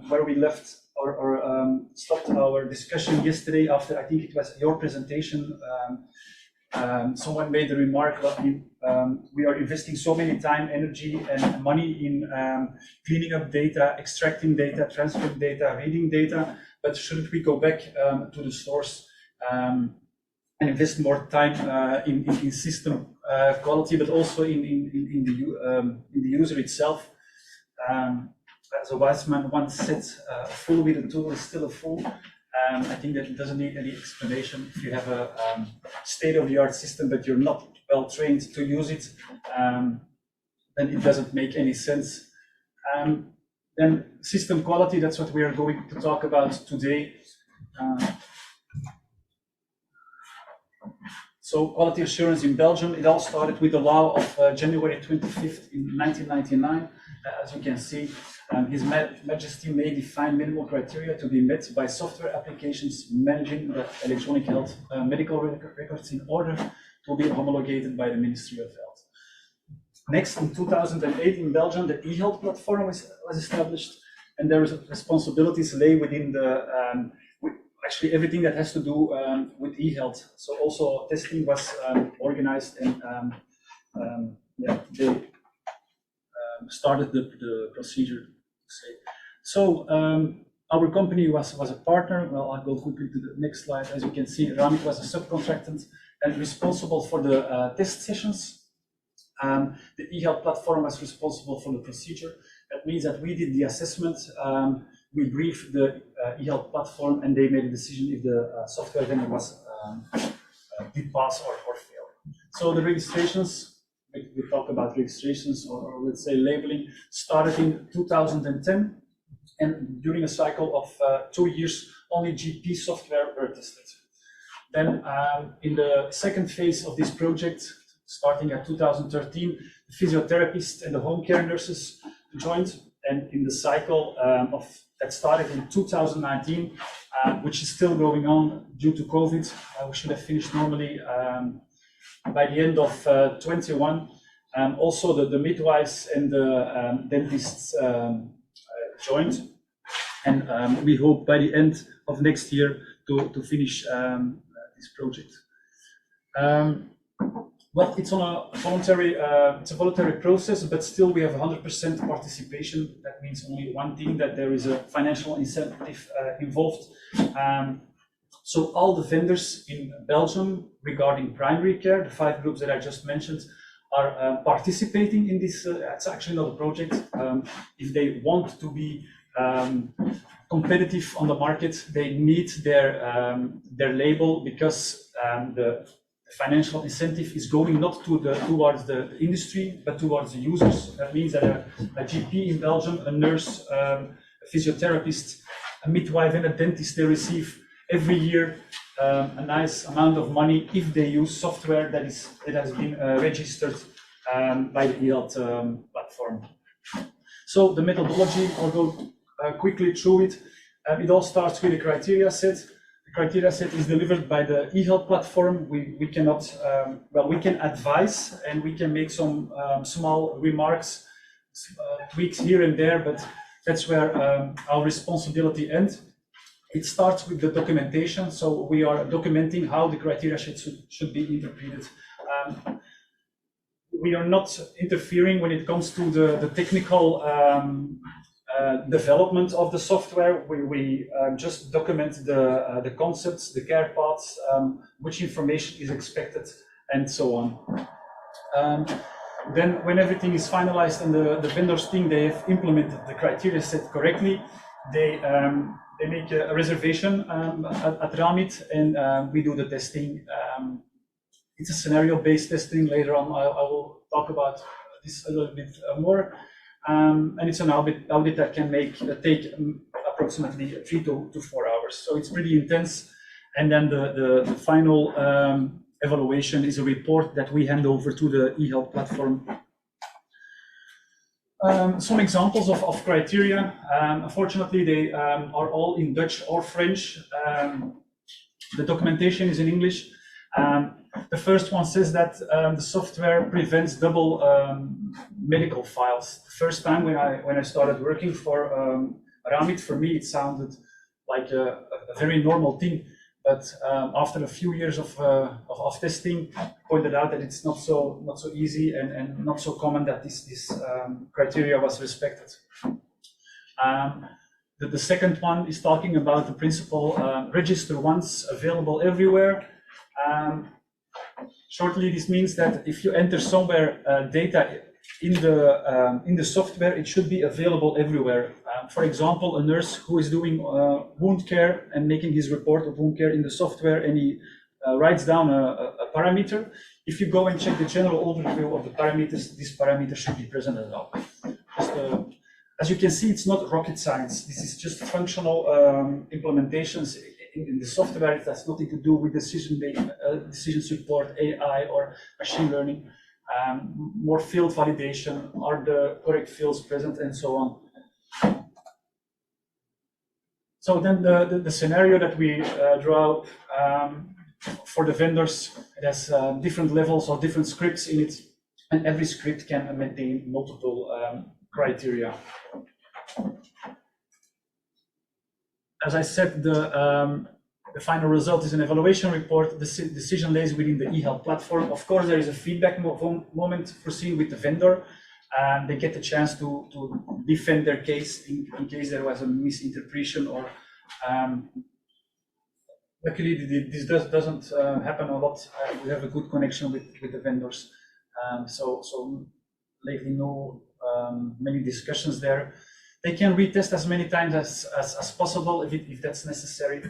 where we left or stopped our discussion yesterday after, I think it was your presentation. Someone made the remark that we are investing so many time, energy, and money in cleaning up data, extracting data, transferring data, reading data, but shouldn't we go back to the source and invest more time in system quality, but also in the user itself? As a wise man once said, a fool with a tool is still a fool. I think that it doesn't need any explanation. If you have a state-of-the-art system but you're not well trained to use it, then it doesn't make any sense. Then system quality, that's what we are going to talk about today. So quality assurance in Belgium, it all started with the law of January 25th in 1999. As you can see, His Majesty may define minimal criteria to be met by software applications managing the electronic health medical records in order to be homologated by the Ministry of Health. Next, in 2008 in Belgium, the e-health platform was established, and their responsibilities lay within the actually everything that has to do with e-health. So also testing was organized, and they started the procedure. So our company was a partner. Well, I'll go quickly to the next slide. As you can see, RAMIT was a subcontractant and responsible for the test sessions. The e-health platform was responsible for the procedure. That means that we did the assessment, we briefed the e-health platform, and they made a decision if the software vendor was did pass or fail. So the registrations, we talk about registrations or let's say labeling, started in 2010, and during a cycle of 2 years, only GP software were tested. Then in the second phase of this project, starting at 2013, the physiotherapists and the home care nurses joined, and in the cycle that started in 2019, which is still going on due to COVID, we should have finished normally by the end of 21. Also the midwives and the dentists joined, and we hope by the end of next year to finish this project. Well, it's on a voluntary, it's a voluntary process, but still we have 100% participation. That means only one thing, that there is a financial incentive involved. So all the vendors in Belgium regarding primary care, the 5 groups that I just mentioned, are participating in this. It's actually not a project. If they want to be competitive on the market, they need their label, because the financial incentive is going not towards the industry, but towards the users. That means that a GP in Belgium, a nurse, a physiotherapist, a midwife, and a dentist, they receive every year a nice amount of money if they use software that has been registered by the eHealth platform. So the methodology, I'll go quickly through it. It all starts with a criteria set. The criteria set is delivered by the eHealth platform. We cannot, we can advise and we can make some small remarks, tweaks here and there, but that's where our responsibility ends. It starts with the documentation, so we are documenting how the criteria should be interpreted. We are not interfering when it comes to the technical development of the software. We just document the concepts, the care paths, which information is expected, and so on. Then when everything is finalized and the vendors think they have implemented the criteria set correctly, they make a reservation at Ramit, and we do the testing. It's a scenario-based testing. Later on, I will talk about this a little bit more. And it's an audit that can take approximately 3 to 4 hours. So it's pretty intense. And then the final evaluation is a report that we hand over to the eHealth platform. Some examples of criteria. Unfortunately, they are all in Dutch or French. The documentation is in English. The first one says that the software prevents double medical files. The first time when I started working for Ramit, for me it sounded like a very normal thing. But after a few years of testing, pointed out that it's not so easy and not so common that this criteria was respected. The second one is talking about the principle register once, available everywhere. Shortly, this means that if you enter somewhere data in the software, it should be available everywhere. For example, a nurse who is doing wound care and making his report of wound care in the software, and he writes down a parameter. If you go and check the general overview of the parameters, this parameter should be present as well. As you can see, it's not rocket science. This is just functional implementations in the software. It has nothing to do with decision support, AI, or machine learning. More field validation, are the correct fields present, and so on. So then the scenario that we draw for the vendors, it has different levels or different scripts in it, and every script can maintain multiple criteria. As I said, the final result is an evaluation report. The decision lays within the eHealth platform. Of course, there is a feedback moment foreseen with the vendor. They get the chance to defend their case in case there was a misinterpretation, or luckily this doesn't happen a lot. We have a good connection with the vendors. So lately no many discussions there. They can retest as many times as possible if that's necessary.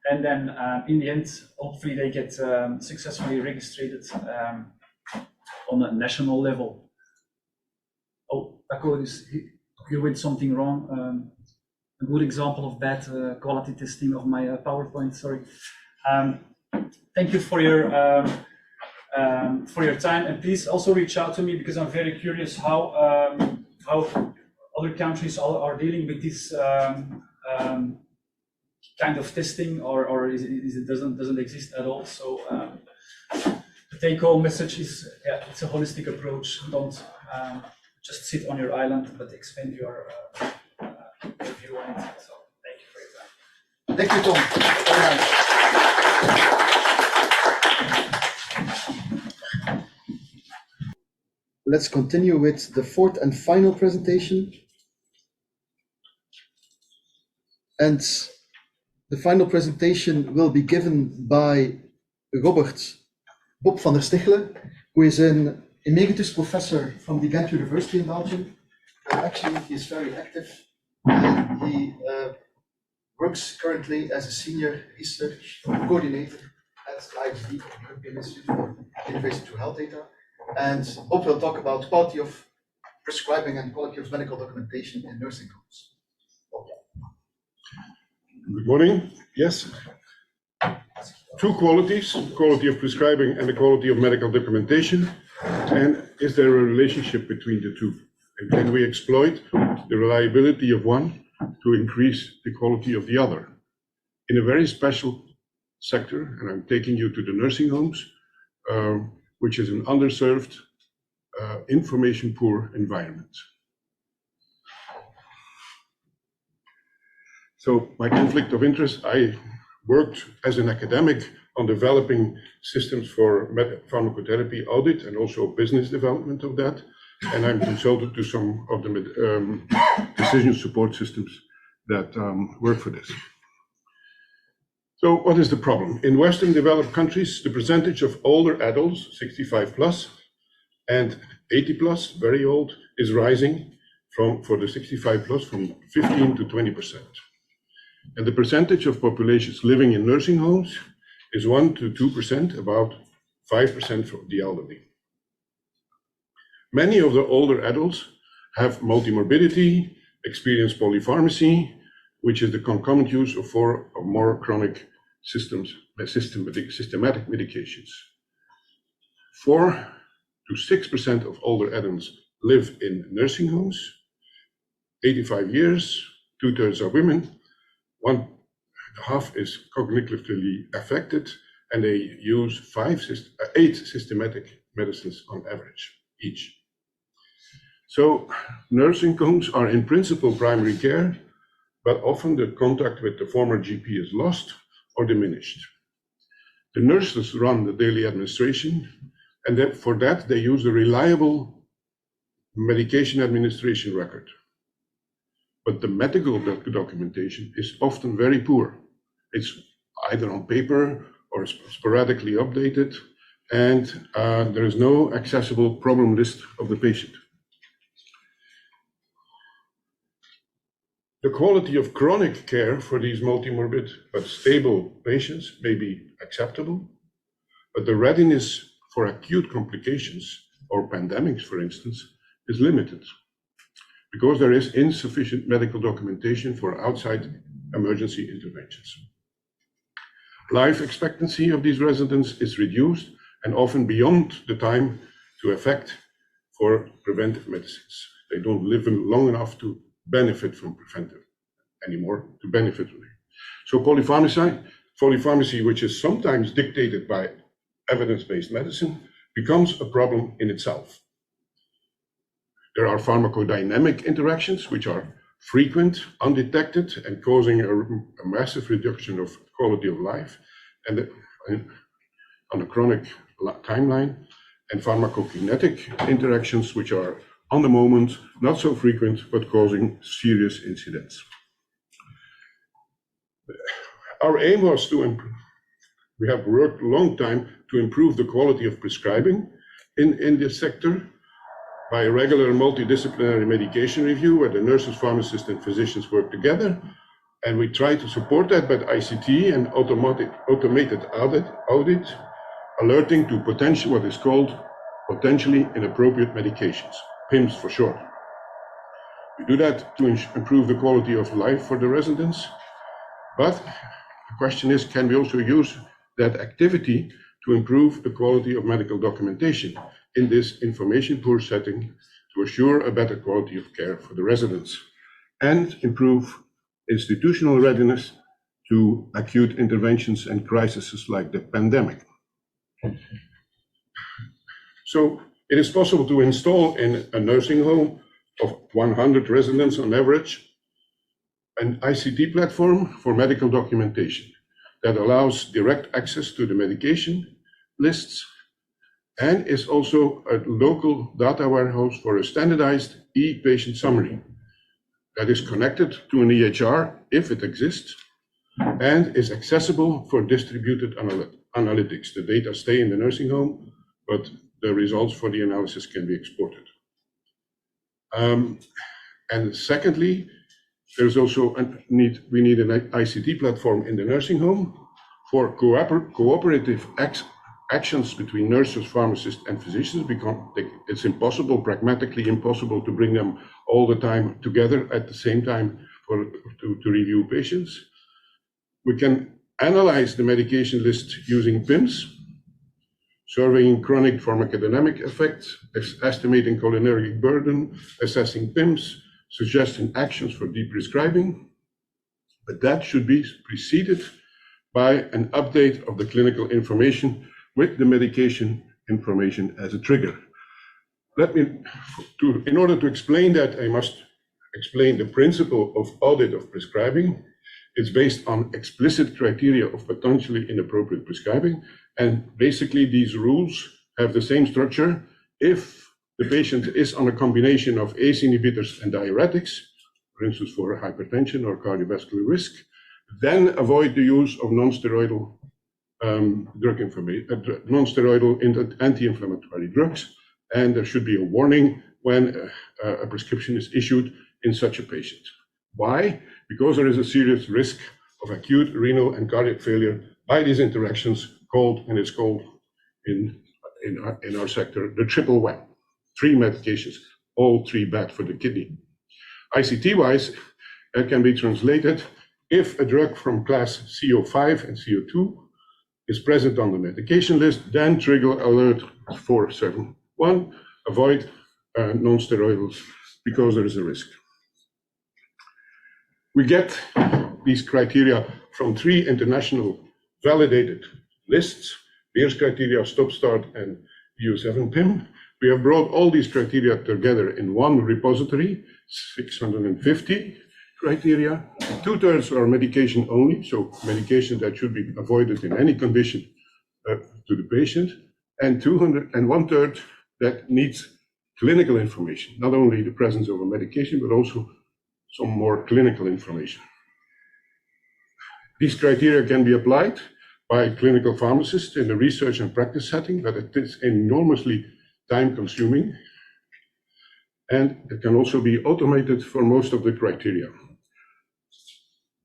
And then in the end, hopefully they get successfully registered on a national level. Oh, Paco, you did something wrong. A good example of that quality testing of my PowerPoint, sorry. Thank you for your time, and please also reach out to me, because I'm very curious how other countries are dealing with this kind of testing, or is it doesn't exist at all. So the take-home message is, it's a holistic approach. Don't just sit on your island, but expand your view on it. So thank you for your time. Thank you, Tom. Very nice. Let's continue with the fourth and final presentation. And The final presentation will be given by Bob van der Stichele, who is an emeritus professor from the Ghent University in Belgium. Actually, he is very active. He works currently as a senior research coordinator at ICT, European Institute for Innovation through Health Data. And Bob will talk about quality of prescribing and quality of medical documentation in nursing homes. Good morning. Yes. Two qualities, quality of prescribing and the quality of medical documentation. And is there a relationship between the two? And can we exploit the reliability of one to increase the quality of the other? In a very special sector, and I'm taking you to the nursing homes, which is an underserved, information-poor environment. So my conflict of interest, I worked as an academic on developing systems for pharmacotherapy audit and also business development of that. And I'm consulted to some of the decision support systems that work for this. So what is the problem? In Western developed countries, the percentage of older adults, 65 plus, and 80 plus, very old, is rising for the 65 plus from 15 to 20%. And the percentage of populations living in nursing homes is 1 to 2%, about 5% for the elderly. Many of the older adults have multimorbidity, experience polypharmacy, which is the concomitant use of 4 or more chronic systematic medications. 4 to 6% of older adults live in nursing homes, 85 years, 2/3 are women, 1/2 is cognitively affected, and they use 8 systematic medicines on average each. So nursing homes are in principle primary care, but often the contact with the former GP is lost or diminished. The nurses run the daily administration, and for that they use a reliable medication administration record. But the medical documentation is often very poor. It's either on paper or sporadically updated, and there is no accessible problem list of the patient. The quality of chronic care for these multimorbid but stable patients may be acceptable, but the readiness for acute complications or pandemics, for instance, is limited, because there is insufficient medical documentation for outside emergency interventions. Life expectancy of these residents is reduced and often beyond the time to effect for preventive medicines. They don't live long enough to benefit from preventive anymore, to benefit from it. So polypharmacy, which is sometimes dictated by evidence-based medicine, becomes a problem in itself. There are pharmacodynamic interactions which are frequent, undetected, and causing a massive reduction of quality of life and on a chronic timeline, and pharmacokinetic interactions which are on the moment not so frequent but causing serious incidents. Our aim was to improve. We have worked a long time to improve the quality of prescribing in this sector by a regular multidisciplinary medication review where the nurses, pharmacists, and physicians work together. And we try to support that by ICT and automated audit, alerting to potential, what is called potentially inappropriate medications, PIMS for short. We do that to improve the quality of life for the residents. But the question is, can we also use that activity to improve the quality of medical documentation in this information-poor setting to assure a better quality of care for the residents and improve institutional readiness to acute interventions and crises like the pandemic? So it is possible to install in a nursing home of 100 residents on average an ICT platform for medical documentation that allows direct access to the medication lists and is also a local data warehouse for a standardized e-patient summary that is connected to an EHR if it exists, and is accessible for distributed analytics. The data stay in the nursing home, but the results for the analysis can be exported. And secondly, there's also we need an ICT platform in the nursing home for cooperative actions between nurses, pharmacists, and physicians, because it's impossible, pragmatically impossible, to bring them all the time together at the same time to review patients. We can analyze the medication list using PIMS, surveying chronic pharmacodynamic effects, estimating cholinergic burden, assessing PIMS, suggesting actions for deprescribing, but that should be preceded by an update of the clinical information with the medication information as a trigger. In order to explain that, I must explain the principle of audit of prescribing. It's based on explicit criteria of potentially inappropriate prescribing, and basically these rules have the same structure. If the patient is on a combination of ACE inhibitors and diuretics, for instance for hypertension or cardiovascular risk, then avoid the use of non-steroidal non-steroidal anti-inflammatory drugs, and there should be a warning when a prescription is issued in such a patient. Why? Because there is a serious risk of acute renal and cardiac failure by these interactions, it's called in our sector the triple wham. 3 medications, all 3 bad for the kidney. ICT-wise, that can be translated: if a drug from class CO5 and CO2 is present on the medication list, then trigger alert 471, avoid non-steroidals because there is a risk. We get these criteria from 3 international validated lists: Beers criteria, Stop Start, and EU7 PIM. We have brought all these criteria together in one repository, 650 criteria. 2/3 are medication only, so medication that should be avoided in any condition to the patient, and 1/3 that needs clinical information, not only the presence of a medication, but also some more clinical information. These criteria can be applied by clinical pharmacists in a research and practice setting, but it is enormously time-consuming, and it can also be automated for most of the criteria.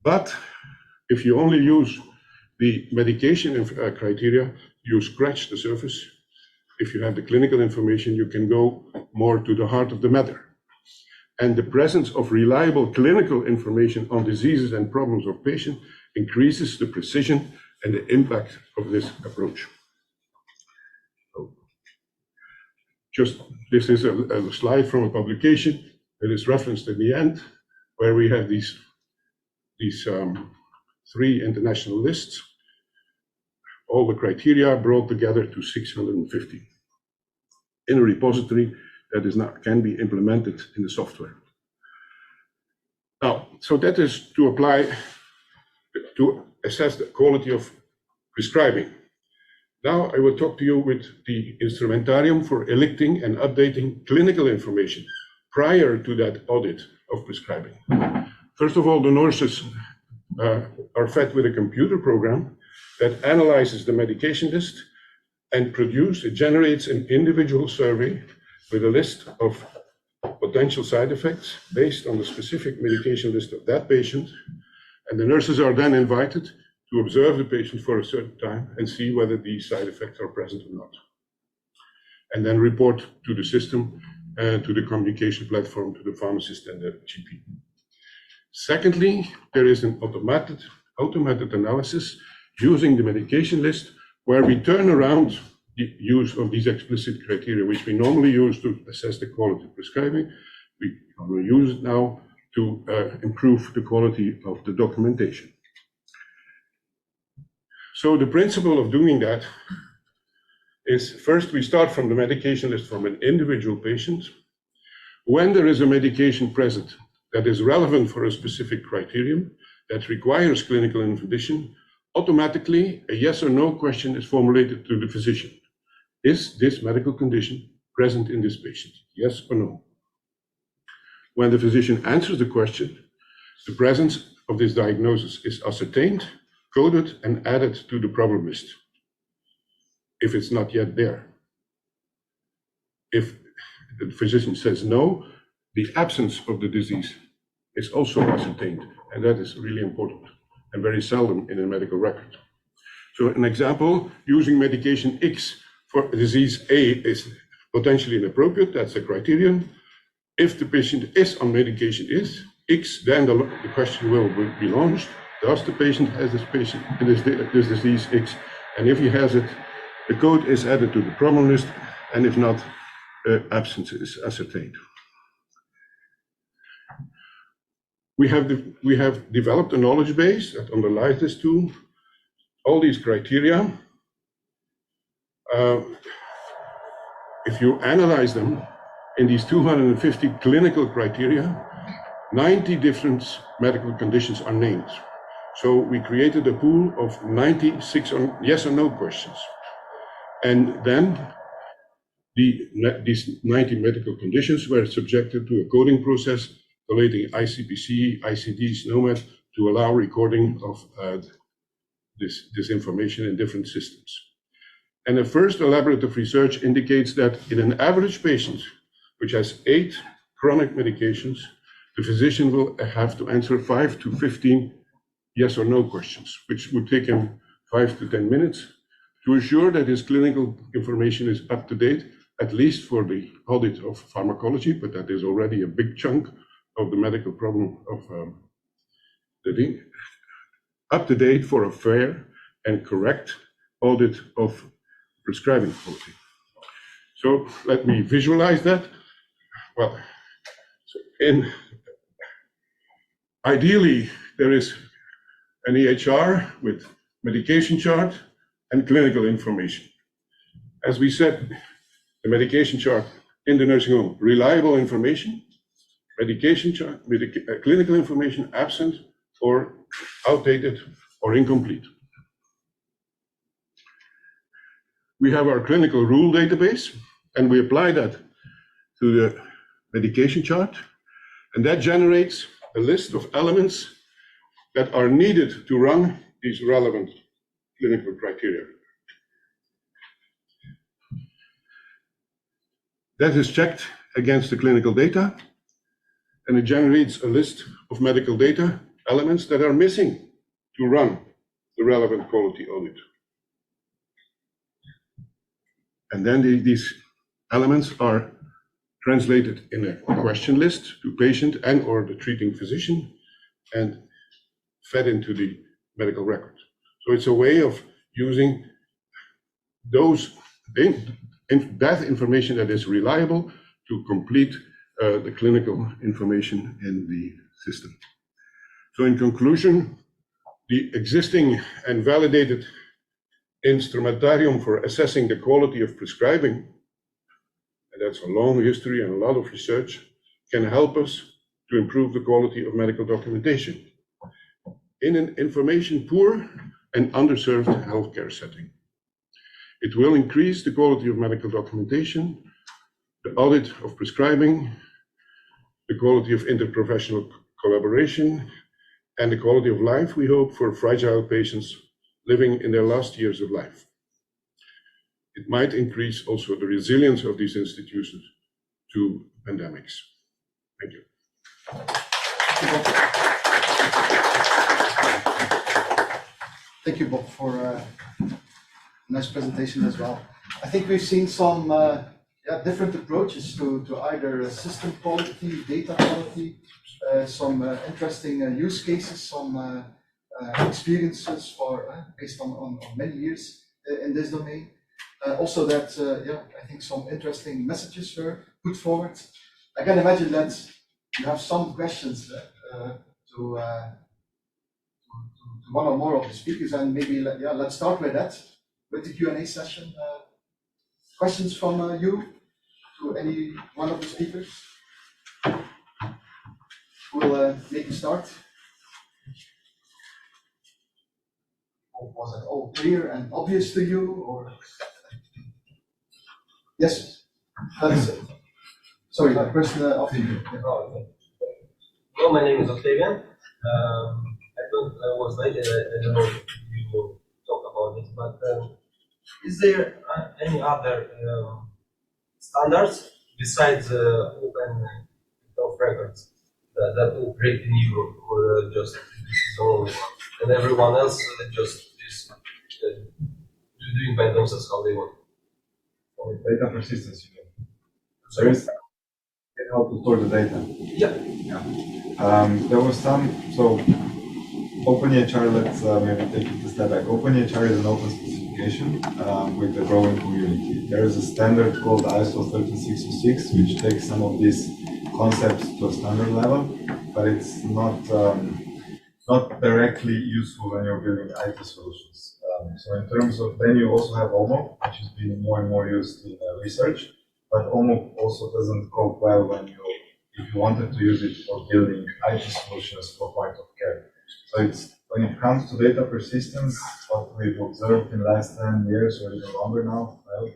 But if you only use the medication criteria, you scratch the surface. If you have the clinical information, you can go more to the heart of the matter. And the presence of reliable clinical information on diseases and problems of patients increases the precision and the impact of this approach. This is a slide from a publication that is referenced at the end, where we have these 3 international lists, all the criteria brought together to 650 in a repository that can be implemented in the software. Now, so that is to apply to assess the quality of prescribing. Now I will talk to you with the instrumentarium for electing and updating clinical information prior to that audit of prescribing. First of all, the nurses are fed with a computer program that analyzes the medication list and generates an individual survey with a list of potential side effects based on the specific medication list of that patient. And the nurses are then invited to observe the patient for a certain time and see whether these side effects are present or not. And then report to the system, to the communication platform, to the pharmacist and the GP. Secondly, there is an automated analysis using the medication list, where we turn around the use of these explicit criteria, which we normally use to assess the quality of prescribing. We will use it now to improve the quality of the documentation. So the principle of doing that is, first we start from the medication list from an individual patient. When there is a medication present that is relevant for a specific criterion that requires clinical information, automatically a yes or no question is formulated to the physician. Is this medical condition present in this patient? Yes or no? When the physician answers the question, the presence of this diagnosis is ascertained, coded, and added to the problem list, if it's not yet there. If the physician says no, the absence of the disease is also ascertained, and that is really important and very seldom in a medical record. So an example, using medication X for disease A is potentially inappropriate, that's the criterion. If the patient is on medication X, then the question will be launched. Does the patient has this disease X? And if he has it, the code is added to the problem list, and if not, absence is ascertained. We have developed a knowledge base that underlies this tool. All these criteria, if you analyze them in these 250 clinical criteria, 90 different medical conditions are named. So we created a pool of 96 yes or no questions. And then these 90 medical conditions were subjected to a coding process relating ICPC, ICD, SNOMED to allow recording of this information in different systems. And the first elaborative research indicates that in an average patient, which has 8 chronic medications, the physician will have to answer 5 to 15 yes or no questions, which would take him 5 to 10 minutes to ensure that his clinical information is up to date, at least for the audit of pharmacology, but that is already a big chunk of the medical problem of the thing, up to date for a fair and correct audit of prescribing quality. So let me visualize that. Well, so ideally, there is an EHR with medication chart and clinical information. As we said, the medication chart in the nursing home, reliable information, medication chart, clinical information absent or outdated or incomplete. We have our clinical rule database, and we apply that to the medication chart, and that generates a list of elements that are needed to run these relevant clinical criteria. That is checked against the clinical data, and it generates a list of medical data elements that are missing to run the relevant quality audit. And then these elements are translated in a question list to patient and or the treating physician and fed into the medical record. So it's a way of using that information that is reliable to complete the clinical information in the system. So in conclusion, the existing and validated instrumentarium for assessing the quality of prescribing, and that's a long history and a lot of research, can help us to improve the quality of medical documentation in an information poor and underserved healthcare setting. It will increase the quality of medical documentation, the audit of prescribing, the quality of interprofessional collaboration, and the quality of life, we hope, for fragile patients living in their last years of life. It might increase also the resilience of these institutions to pandemics. Thank you. Thank you, Bob, for a nice presentation as well. I think we've seen some different approaches to either system quality, data quality, some interesting use cases, some experiences based on many years in this domain. Also that, I think some interesting messages were put forward. I can imagine that you have some questions to one or more of the speakers, and maybe let's start with that, with the Q&A session. Questions from you to any one of the speakers? We'll make a start. Or was it all clear and obvious to you, or? Yes, that's it. Sorry, the person after you. Oh, okay. Well, my name is Octavian. was late, and I don't know if you will talk about this, but is there any other standards besides open of records that operate in Europe, or just this is the only one, and everyone else just is doing by themselves how they want? Data persistence, you mean? There is how to store the data. Yeah. There was some, so OpenEHR, let's maybe take it a step back. OpenEHR is an open specification with a growing community. There is a standard called ISO 13606, which takes some of these concepts to a standard level, but it's not directly useful when you're building IT solutions. So in terms of, then you also have OMO, which is being more and more used in research, but OMO also doesn't cope well when if you wanted to use it for building IT solutions for point of care. So it's, when it comes to data persistence, what we've observed in the last 10 years or even longer now, well,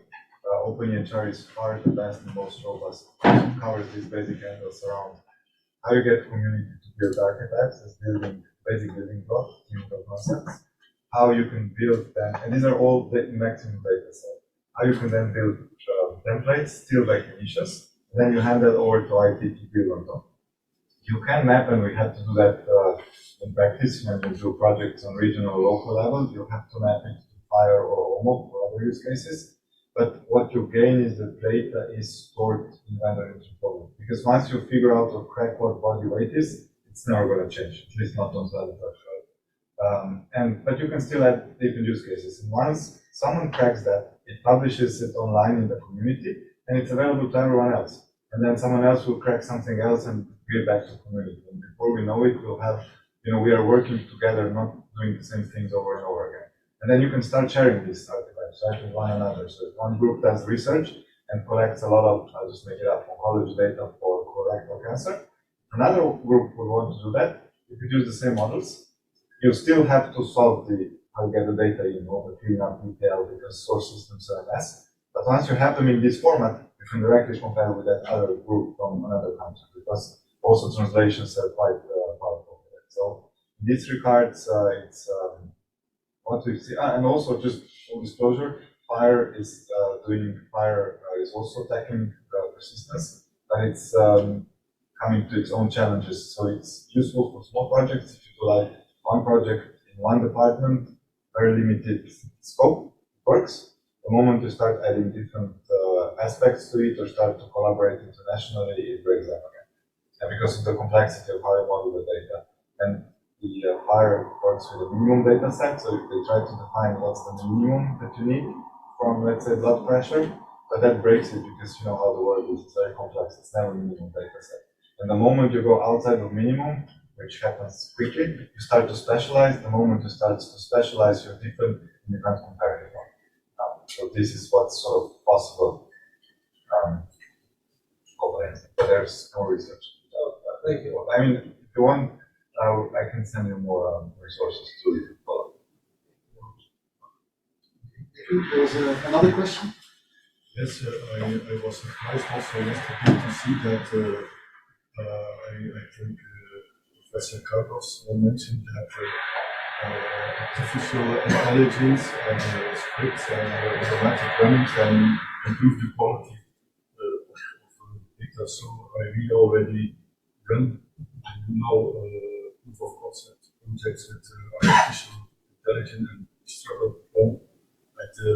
OpenEHR is far the best and most robust. It covers these basic angles around how you get community to build archetypes as building basic building blocks, technical concepts, how you can build them, and these are all the maximum data set. How you can then build templates, still like niches, then you hand that over to IT to build on top. You can map, and we had to do that in practice when you do projects on regional or local level. You have to map it to FHIR or OMO for other use cases. But what you gain is that data is stored in Vander Instituo. Because once you figure out or crack what body weight is, it's never going to change, at least not on Saez, right? But you can still add different use cases. And once someone cracks that, it publishes it online in the community, and it's available to everyone else. And then someone else will crack something else and give back to the community. And before we know it, we'll have, we are working together, not doing the same things over and over again. And then you can start sharing these artifacts, right, with one another. So if one group does research and collects a lot of, I'll just make it up, oncology data for colorectal cancer, another group will want to do that. You could use the same models. You still have to solve how to get the data in, all the cleanup detail, because source systems are a mess. But once you have them in this format, you can directly compare with that other group from another country, because also translations are quite powerful. So in this regards, it's what we see, and also just full disclosure, FHIR is is also tackling persistence, but it's coming to its own challenges. So it's useful for small projects if you do like one project in one department, very limited scope, works. The moment you start adding different aspects to it or start to collaborate internationally, it breaks down again. And because of the complexity of how you model the data. And the FHIR works with a minimum data set, so if they try to define what's the minimum that you need from, let's say, blood pressure, but that breaks it because you know how the world is, it's very complex, it's never a minimum data set. And the moment you go outside of minimum, which happens quickly, you start to specialize. The moment you start to specialize, you're different and you can't compare anymore. So this is what's sort of possible. But there's no research. Thank you. I mean, if you want, I can send you more resources to follow. There's another question? Yes, I was surprised also yesterday to see that I think Professor Carlos mentioned that artificial intelligence and scripts and automatic running can improve the quality of data. So we already run now proof of concept projects with artificial intelligence, and struggle at the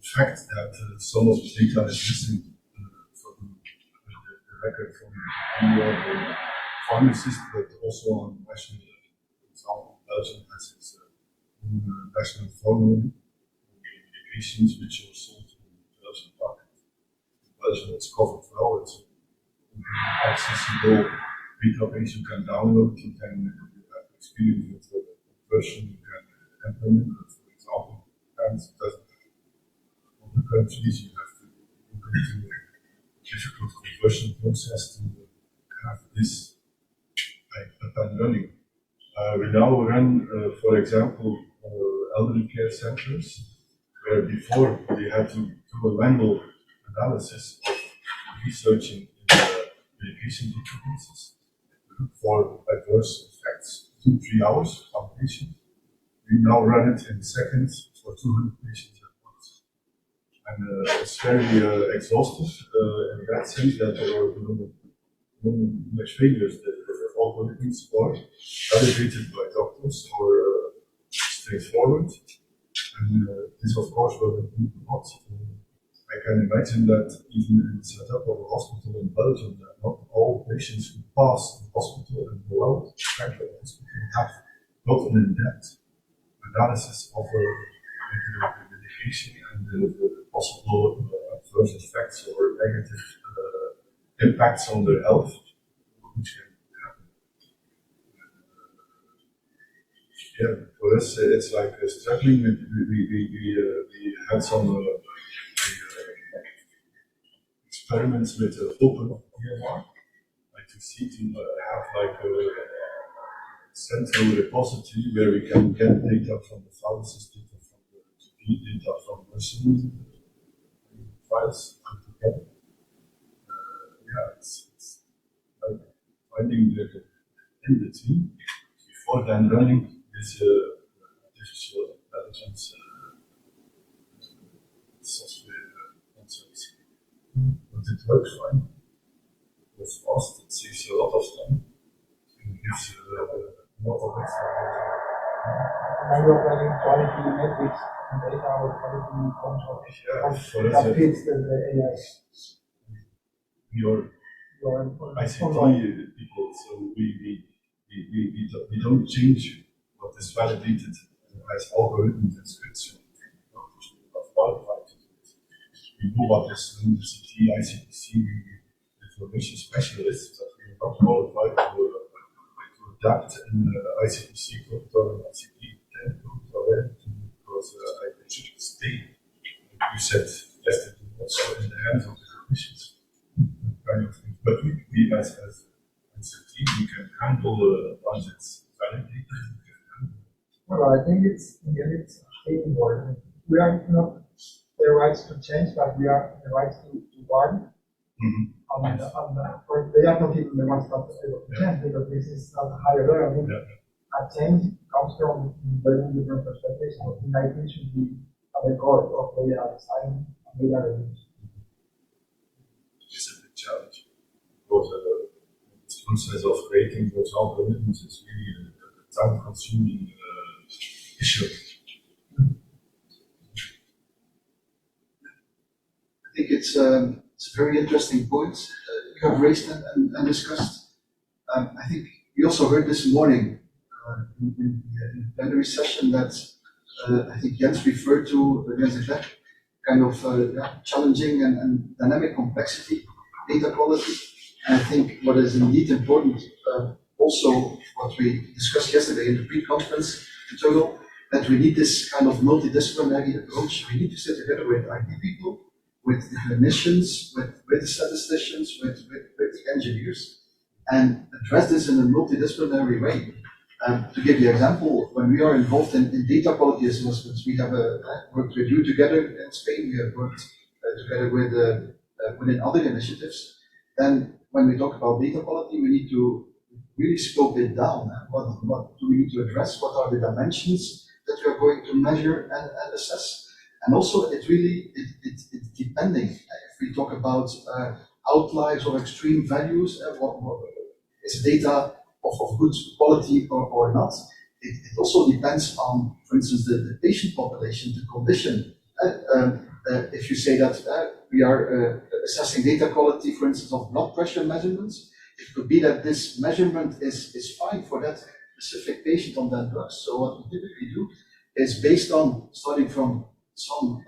fact that some of the data is missing from the record from the pharmacist, but also on national level. For example, Belgium has its national formula medications which are sold in the Belgian market. Belgium is covered well, it's accessible database you can download, you can have experience with the version you can implement. For example, and other countries you have to look into a difficult conversion process to have this up and running. We now run, for example, elderly care centers, where before they had to do a manual analysis of researching in medication databases. for adverse effects, 2-3 hours on patient. We now run it in seconds for 200 patients at once. And it's very exhaustive in that sense that there are no much failures that the algorithms are validated by doctors or straightforward. And this, of course, will improve a lot. I can imagine that even in the setup of a hospital in Belgium, that not all patients who pass the hospital and go out back to the hospital have not an in-depth analysis of the medication and the possible adverse effects or negative impacts on their health, which can happen. Yeah, for us, it's like struggling. We had some experiments with open EMR, like to see to have like a central repository where we can get data from the pharmacist, data from the GP, data from nursing files together. Yeah, it's like finding the in between before then running this artificial intelligence software concepts. But it works fine. It's fast, it saves a lot of time. And gives a lot of extra data. Now you're running quality metrics and data or quality control. Yeah, That fits the AI. Your ICT people, so we don't change what is validated as algorithms and scripts. We are qualified to do it. We know what is University, ICT, information specialists, but we are not qualified to adapt in ICT code or ICT 10 code or anything, because it should stay, like you said yesterday, also in the hands of the clinicians. Kind of thing. But we as ICT, we can handle once it's validated. Well, I think it's important. We are not the rights to change, but we are the rights to warn. They are not even the ones that are able to change, because this is at a higher level. I mean, a change comes from very different perspectives. So in IT should be at the core of data design and data reviews. It's a big challenge. Because this process of creating those algorithms is really a time-consuming issue. I think it's a very interesting point you have raised and discussed. I think we also heard this morning in the plenary session that I think Jens referred to against the kind of challenging and dynamic complexity, data quality. And I think what is indeed important, also what we discussed yesterday in the pre-conference tutorial, that we need this kind of multidisciplinary approach. We need to sit together with IT people, with the clinicians, with the statisticians, with the engineers, and address this in a multidisciplinary way. To give you an example, when we are involved in data quality assessments, we have worked with you together in Spain, we have worked together within other initiatives. Then when we talk about data quality, we need to really scope it down. What do we need to address? What are the dimensions that we are going to measure and assess? And also, it's depending. If we talk about outliers or extreme values, what is data of good quality or not? It also depends on, for instance, the patient population, the condition. If you say that we are assessing data quality, for instance, of blood pressure measurements, it could be that this measurement is fine for that specific patient on that drug. So what we typically do is based on starting from some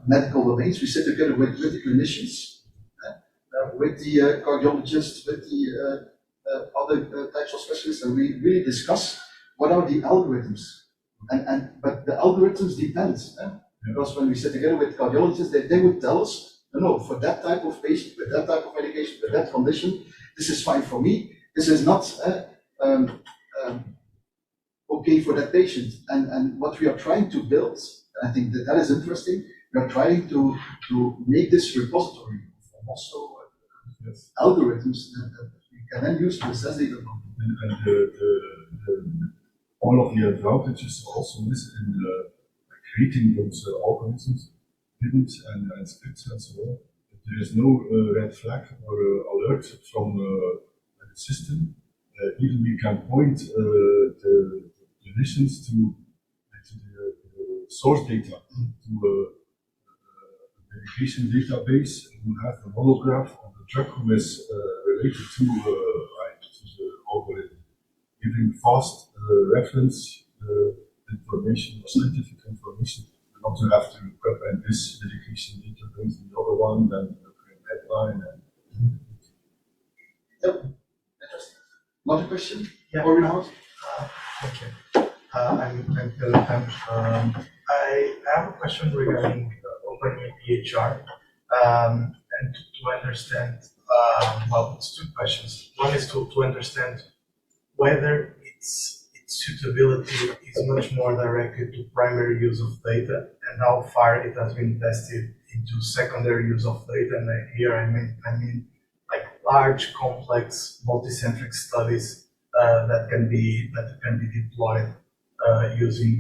medical domains, we sit together with the clinicians, with the cardiologists, with the other types of specialists, and we really discuss what are the algorithms. But the algorithms depend, because when we sit together with cardiologists, they would tell us, no, for that type of patient, with that type of medication, with that condition, this is fine for me. This is not okay for that patient. And what we are trying to build, and I think that is interesting, we are trying to make this repository of also algorithms that we can then use to assess data. And all of the advantages also is in creating those organisms, bins and scripts and so on. There is no red flag or alert from the system. Even we can point the clinicians to the source data, to a medication database, and you have a monograph of the drug who is related to the algorithm, giving fast reference information or scientific information, not to have to look up and this medication database, the other one, then a headline. Yep, interesting. Another question? Yeah. Or not? Thank you. I'm Philip. I have a question regarding OpenEHR, and to understand, well, it's two questions. One is to understand whether its suitability is much more directed to primary use of data and how far it has been tested into secondary use of data. And here I mean like large, complex, multicentric studies that can be deployed using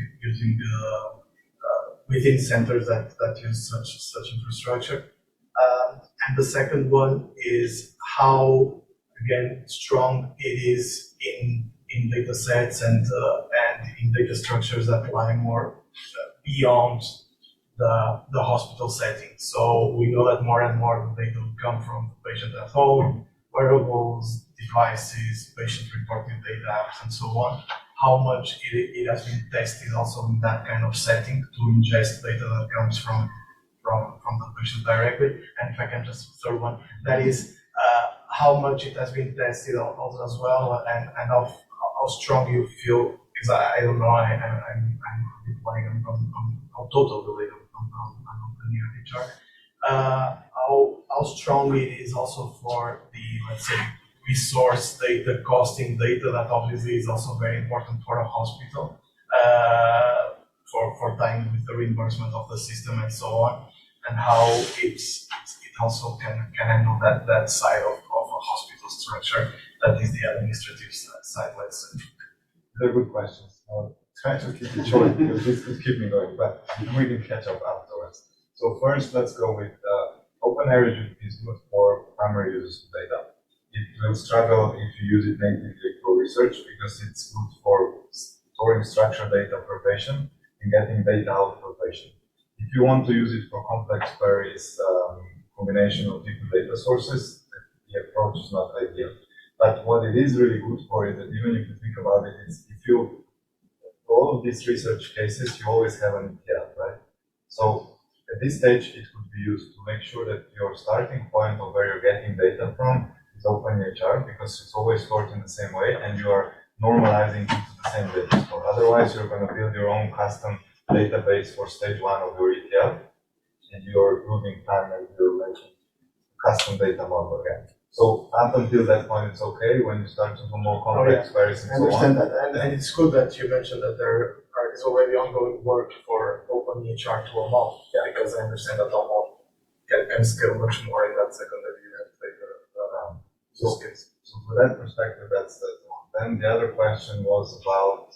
within centers that use such infrastructure. And the second one is how, again, strong it is in data sets and in data structures that lie more beyond the hospital setting. So we know that more and more the data will come from the patient at home, wearables, devices, patient-reported data apps, and so on. How much it has been tested also in that kind of setting to ingest data that comes from the patient directly. And if I can just throw one, that is how much it has been tested also as well, and how strong you feel, because I don't know, I'm a bit like on how total the data on the HR. How strong it is also for the, let's say, resource data, costing data, that obviously is also very important for a hospital, for tying with the reimbursement of the system and so on, and how it also can handle that side of a hospital structure that is the administrative side, let's say. They're good questions. I'll try to keep it short because this could keep me going, but we can catch up afterwards. So first, let's go with OpenAirGP is good for primary use of data. It will struggle if you use it natively for research because it's good for storing structured data per patient and getting data out per patient. If you want to use it for complex queries, combination of different data sources, the approach is not ideal. But what it is really good for is that even if you think about it, is if you, for all of these research cases, you always have an ETL, right? So at this stage, it could be used to make sure that your starting point of where you're getting data from is OpenEHR, because it's always stored in the same way and you are normalizing into the same data store. Otherwise, you're going to build your own custom database for stage one of your ETL, and you're losing time and you're making custom data model again. So up until that point, it's okay. When you start to do more complex queries and so on. I understand that, and it's good that you mentioned that there is already ongoing work for OpenEHR to OMOP, because I understand that OMOP can scale much more in that secondary data use case. So for that perspective, that's the one. Then the other question was about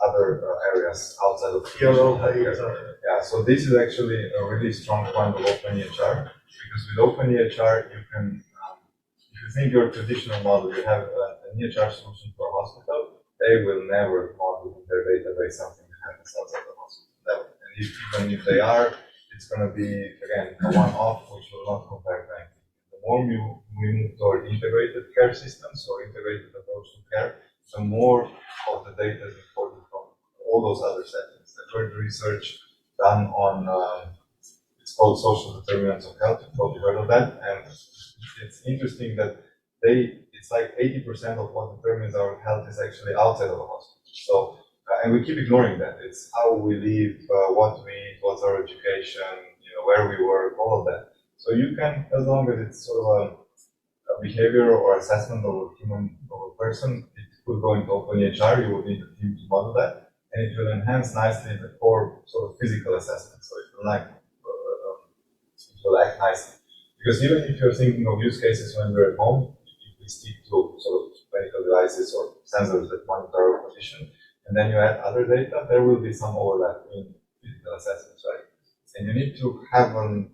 other areas outside of healthcare. Yeah, so this is actually a really strong point of OpenEHR, because with OpenEHR, you can, if you think your traditional model, you have an EHR solution for a hospital, they will never model in their database something that happens outside the hospital. Never. And even if they are, it's going to be, again, a one-off, which will not compare to anything. The more we move toward integrated care systems or integrated approach to care, the more of the data is imported from all those other settings. I've heard research done on, it's called social determinants of health, you've probably heard of that, and it's interesting that it's like 80% of what determines our health is actually outside of a hospital. So, and we keep ignoring that. It's how we live, what we eat, what's our education, where we work, all of that. So you can, as long as it's sort of a behavior or assessment of a human, of a person, it could go into OpenEHR, you will need a team to model that, and it will enhance nicely the core sort of physical assessment. So it will act nicely. Because even if you're thinking of use cases when we're at home, if we stick to sort of medical devices or sensors that monitor our position, and then you add other data, there will be some overlap in physical assessments, right? And you need to have a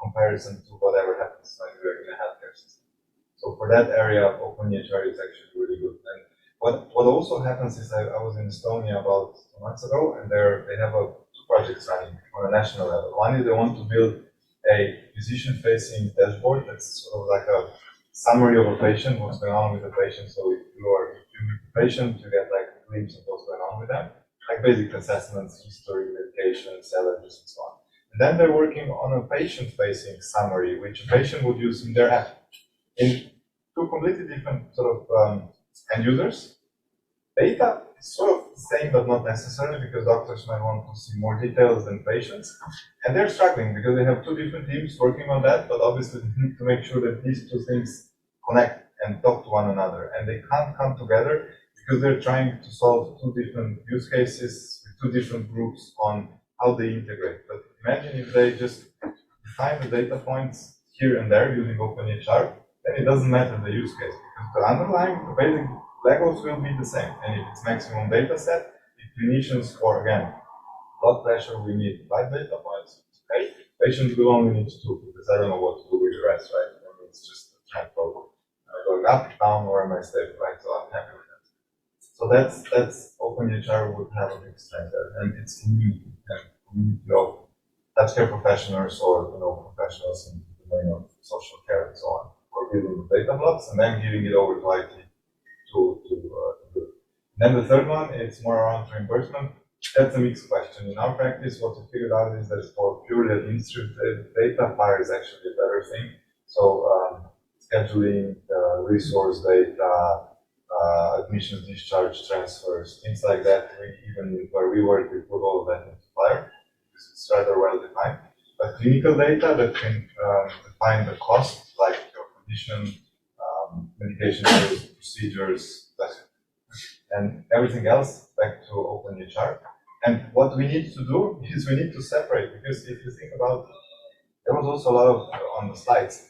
comparison to whatever happens when you're in a healthcare system. So for that area, OpenEHR is actually really good. And what also happens is I was in Estonia about 2 months ago, and they have two projects running on a national level. One is they want to build a physician-facing dashboard that's sort of like a summary of a patient, what's going on with the patient. So if you meet the patient, you get like a glimpse of what's going on with them, like basic assessments, history, medications, allergies, and so on. And then they're working on a patient-facing summary, which a patient would use in their app. In two completely different sort of end users. Data is sort of the same, but not necessarily, because doctors might want to see more details than patients. And they're struggling because they have two different teams working on that, but obviously they need to make sure that these two things connect and talk to one another. And they can't come together because they're trying to solve two different use cases with two different groups on how they integrate. But imagine if they just define the data points here and there using OpenEHR, then it doesn't matter the use case, because the underlying, the basic Legos will be the same. And if it's maximum data set, if clinicians, or again, blood pressure, we need 5 data points, okay? Patients will only need 2, because I don't know what to do with the rest, right? I mean, it's just a trend program. Am I going up, down, or am I stable, right? So I'm happy with that. So that's OpenEHR would have a big strength there, and it's community of healthcare professionals or professionals in the domain of social care and so on, for building the data blocks and then giving it over to IT to do it. Then the third one, it's more around reimbursement. That's a mixed question. In our practice, what we figured out is that for purely administrative data, FHIR is actually a better thing. So scheduling, resource data, admissions, discharge, transfers, things like that. Even where we work, we put all of that into FHIR because it's rather well defined. But clinical data that can define the cost, like your condition, medication use, procedures, and everything else, back to OpenEHR. And what we need to do is we need to separate, because if you think about, there was also a lot of, on the slides,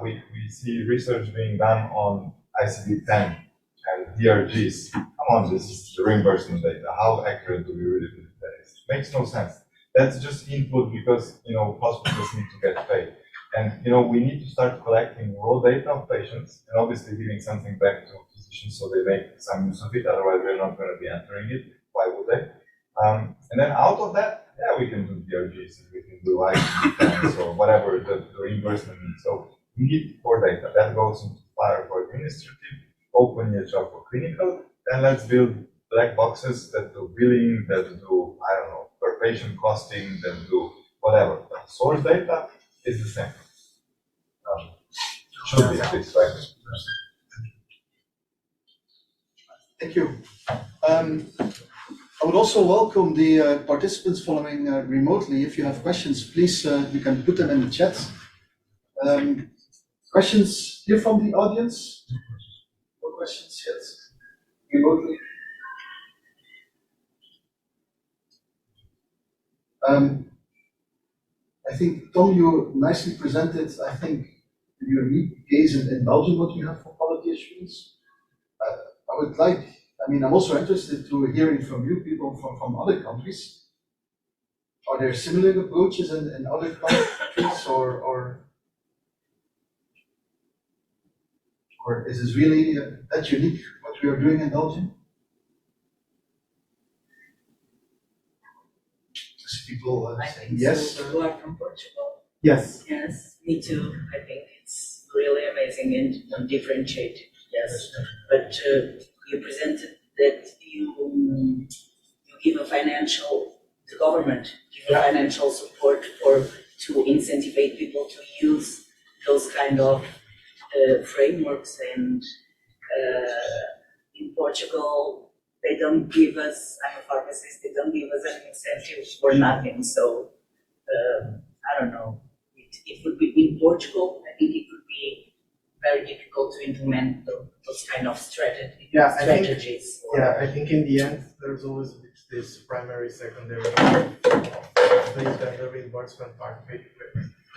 we see research being done on ICD-10 and DRGs. Come on, this is the reimbursement data. How accurate do we really believe that is? It makes no sense. That's just input because, hospitals need to get paid. And, we need to start collecting raw data of patients and obviously giving something back to physicians so they make some use of it. Otherwise, they're not going to be entering it. Why would they? And then out of that, yeah, we can do DRGs and we can do ICD-10s or whatever the reimbursement needs. So we need core data. That goes into FHIR for administrative, OpenEHR for clinical. Then let's build black boxes that do billing, that do, I don't know, per patient costing, that do whatever. But source data is the same. Should be at least, right? Thank you. I would also welcome the participants following remotely. If you have questions, please, you can put them in the chat. Questions here from the audience? No questions yet? Remotely? I think, Tom, you nicely presented, I think, your unique case in Belgium, what you have for quality assurance. I would like, I'm also interested to hearing from you, people from other countries. Are there similar approaches in other countries, or is this really that unique, what we are doing in Belgium? People I think yes. So. You are from Portugal. Yes. Yes, me too. I think it's really amazing and differentiated. Yes, but you presented that you give the government give financial support to incentivize people to use those kind of frameworks, and in Portugal they don't give us, I'm a pharmacist, they don't give us an incentive for nothing. So, I don't know, it would be in Portugal, I think it would be very difficult to implement those kind of strategies. I think in the end, there's always this primary, secondary, then the reimbursement part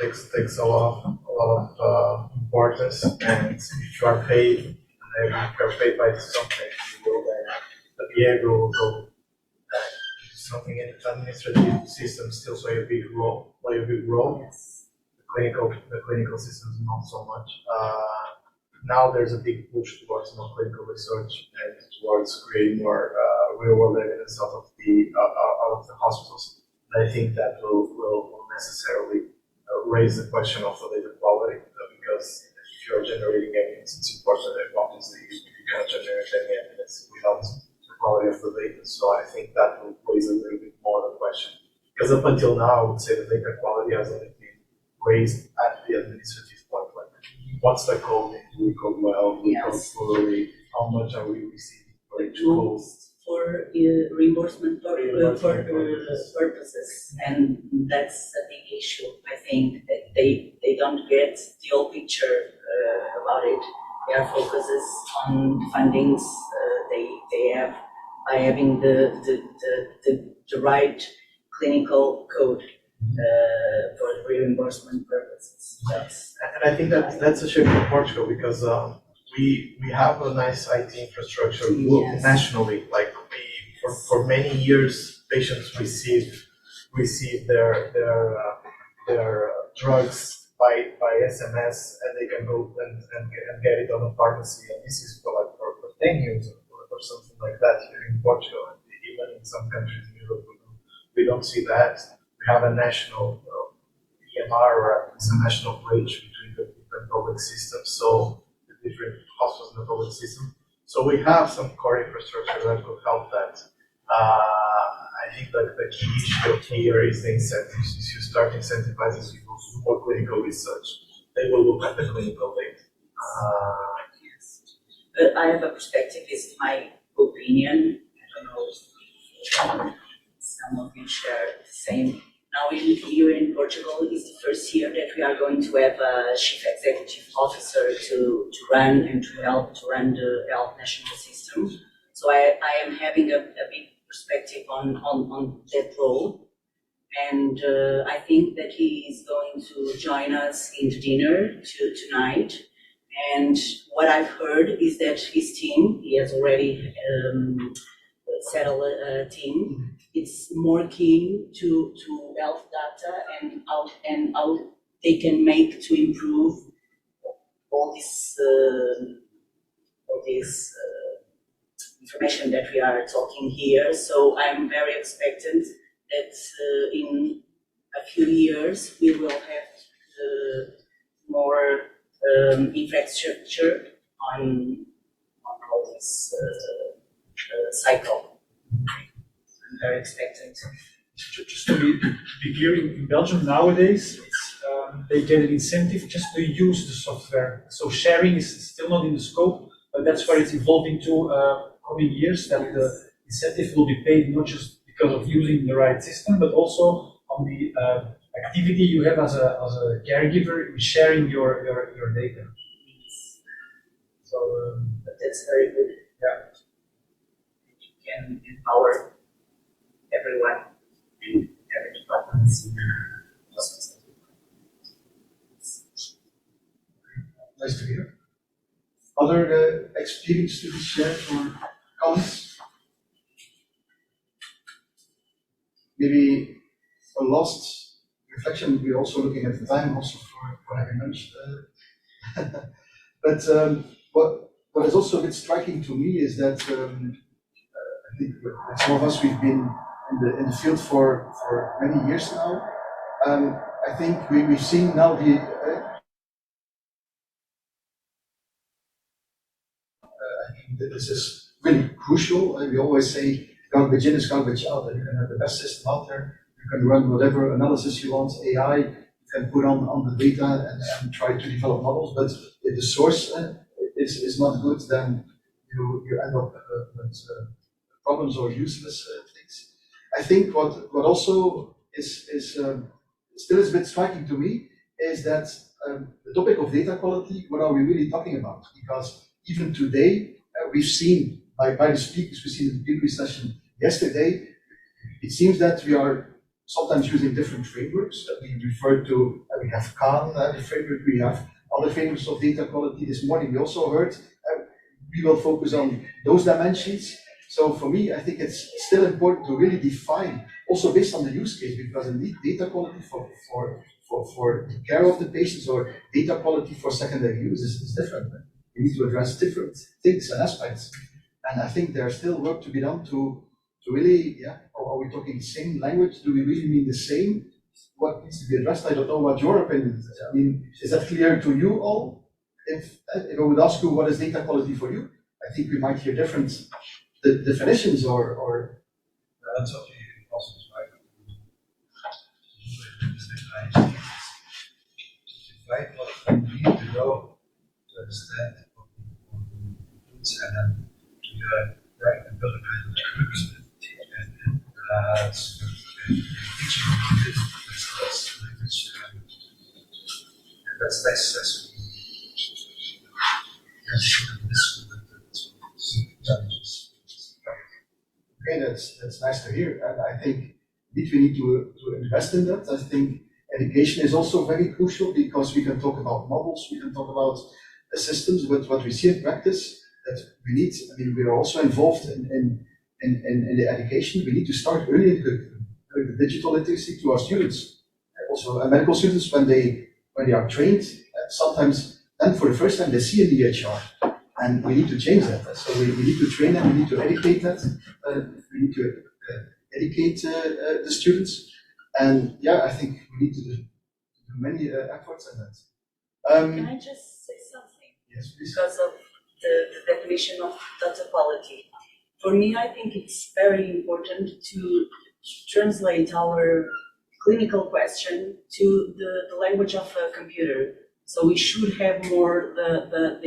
takes a lot of importance, and if you are paid, and if you are paid by something, you will then the behavior will go something in the administrative system still play a big role. Yes. The clinical systems not so much. Now there's a big push towards more clinical research and towards creating more real world evidence out of the hospitals. And I think that will necessarily raise the question of the data quality because if you're generating evidence, it's important that obviously you cannot generate any evidence without the quality of the data. So I think that will raise a little bit more the question. Because up until now, I would say the data quality has only been raised at the administrative point. Like, what's the code? Do we code well? Do we code poorly? How much are we receiving for each code? For reimbursement purposes, and that's a big issue. I think that they don't get the whole picture about it. Their focus is on fundings. They have by having the right clinical code for reimbursement purposes. And I think that's a shame in Portugal because we have a nice IT infrastructure nationally. Like for many years, patients receive their drugs by SMS, and they can go and get it on a pharmacy. And this is for 10 years or something like that here in Portugal, and even in some countries in Europe, we don't see that. We have a national EMR or a national bridge between the different public systems. So different hospitals in the public system. So we have some core infrastructure that will help that. I think that the key issue here is the incentives. If you start incentivizing people to do more clinical research, they will look at the clinical data. Yes. But I have a perspective, it's my opinion. I don't know if some of you share the same. Now here in Portugal is the first year that we are going to have a chief executive officer to run and to help to run the health national system. So I am having a big perspective on that role. And I think that he is going to join us in the dinner tonight. And what I've heard is that his team, he has already settled a team, it's more keen to health data and how they can make to improve all this information that we are talking here. So I'm very expectant that in a few years we will have more infrastructure on all this cycle. I'm very expectant. Just to be clear, in Belgium nowadays, they get an incentive just to use the software. So sharing is still not in the scope, but that's where it's evolving to coming years, that the incentive will be paid not just because of using the right system, but also on the activity you have as a caregiver in sharing your data. So but that's very good. Yeah. You can empower everyone in every department. Nice to hear. Other experience to be shared or comments? Maybe a last reflection. We're also looking at the time also for having lunch. But what is also a bit striking to me is that I think some of us, we've been in the field for many years now. I think we've seen now this is really crucial. We always say garbage in is garbage out. You can have the best system out there. You can run whatever analysis you want, AI. You can put on the data and try to develop models. But if the source is not good, then you end up with problems or useless things. I think what also is still is a bit striking to me is that the topic of data quality. What are we really talking about? Because even today, we've seen by the speakers, we've seen in the previous session yesterday, it seems that we are sometimes using different frameworks that we refer to. We have Khan, the framework, we have other frameworks of data quality this morning. We also heard we will focus on those dimensions. So for me, I think it's still important to really define, also based on the use case, because indeed data quality for the care of the patients or data quality for secondary use is different. We need to address different things and aspects. And I think there's still work to be done to really, are we talking the same language? Do we really mean the same? What needs to be addressed? I don't know what your opinion is. I mean, is that clear to you all? If I would ask you what is data quality for you, I think we might hear different definitions or. That's okay. Also, right, what we need to know to understand what the goods and then to right and build a kind of curriculum and teaching about it, that's language and that's successful. Okay, that's nice to hear. And I think we need to invest in that. I think education is also very crucial because we can talk about models, we can talk about systems, but what we see in practice that we need, I mean, we are also involved in the education. We need to start early in the digital literacy to our students. Also, medical students, when they are trained, sometimes then for the first time they see an EHR. And we need to change that. So we need to train them, we need to educate that. We need to educate the students. And yeah, I think we need to do many efforts in that. Can I just say something? Yes, please. Because of the definition of data quality. For me, I think it's very important to translate our clinical question to the language of a computer. So we should have more the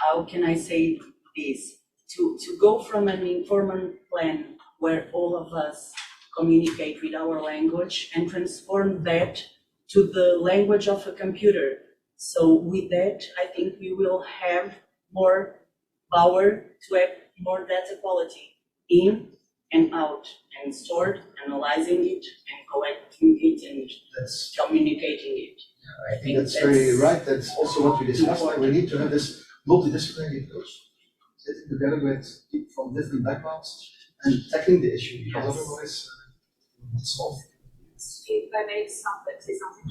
how can I say this? To go from an informal plan where all of us communicate with our language and transform that to the language of a computer. So with that, I think we will have more power to have more data quality in and out, and stored, analyzing it, and collecting it, and communicating it. I think that's very right. That's also what we discussed. We need to have this multidisciplinary approach, sitting together with people from different backgrounds and tackling the issue, because otherwise it's solved. If I may say something.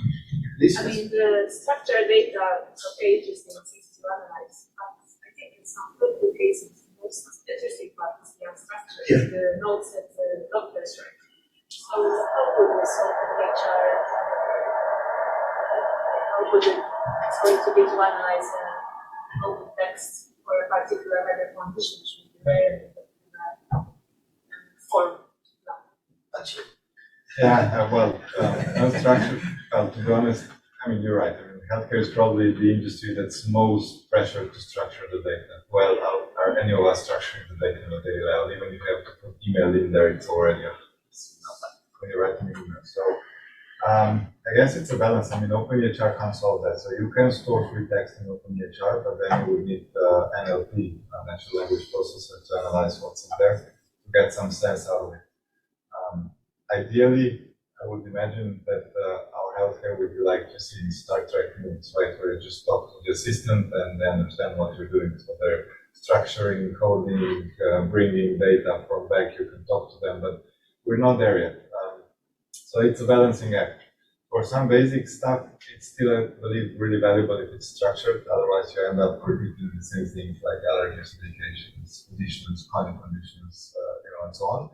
Please. I mean, the structured data of pages is easy to analyze, but I think in some critical cases, the most interesting part is the unstructured, the notes that the doctors write. So how would we solve the HR? How would it's going to be to analyze open text for a particular medical condition, which would be very form. Yeah, well, unstructured, to be honest, I mean, you're right. I mean, healthcare is probably the industry that's most pressured to structure the data. Well, are any of us structuring the data in a daily level? Even if you have to put email in there, it's already when you write an email. So I guess it's a balance. I mean, OpenEHR can't solve that. So you can store free text in OpenEHR, but then you would need NLP, natural language processor, to analyze what's in there to get some sense out of it. Ideally, I would imagine that our healthcare would be like just in Star Trek movies, right? Where you just talk to the assistant and they understand what you're doing. So they're structuring, coding, bringing data from back. You can talk to them, but we're not there yet. So it's a balancing act. For some basic stuff, it's still, I believe, really valuable if it's structured. Otherwise, you end up repeating the same things like allergies, medications, conditions, chronic conditions, and so on.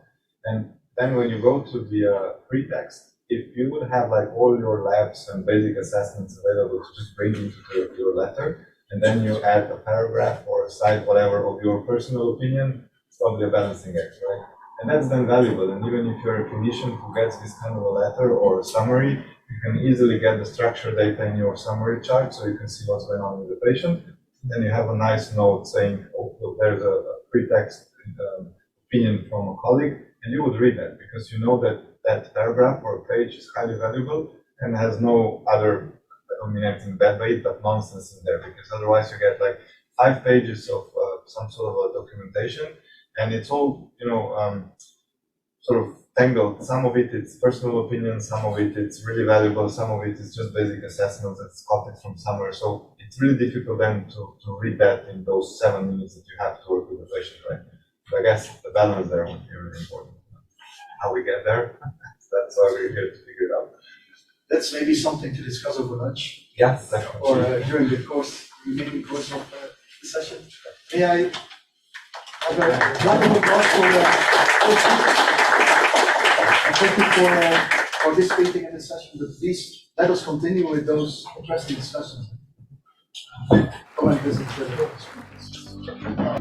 And then when you go to the free text, if you would have like all your labs and basic assessments available to just bring into your letter, and then you add a paragraph or a side, whatever, of your personal opinion, it's probably a balancing act, right? And that's then valuable. And even if you're a clinician who gets this kind of a letter or a summary, you can easily get the structured data in your summary chart so you can see what's going on with the patient. And then you have a nice note saying, oh, look, there's a free text opinion from a colleague. And you would read that because you know that that paragraph or page is highly valuable and has no other, I don't mean anything bad by it, but nonsense in there, because otherwise you get like 5 pages of some sort of a documentation, and it's all, sort of tangled. Some of it it's personal opinion, some of it it's really valuable, some of it is just basic assessments that's copied from somewhere. So it's really difficult then to read that in those 7 minutes that you have to work with the patient, right? So I guess the balance there would be really important. How we get there, that's why we're here to figure it out. That's maybe something to discuss over lunch. Yeah, definitely. Or during the remaining course of the session. May I have a round of applause for thank you for participating in the session, but please let us continue with those interesting discussions. Come and visit the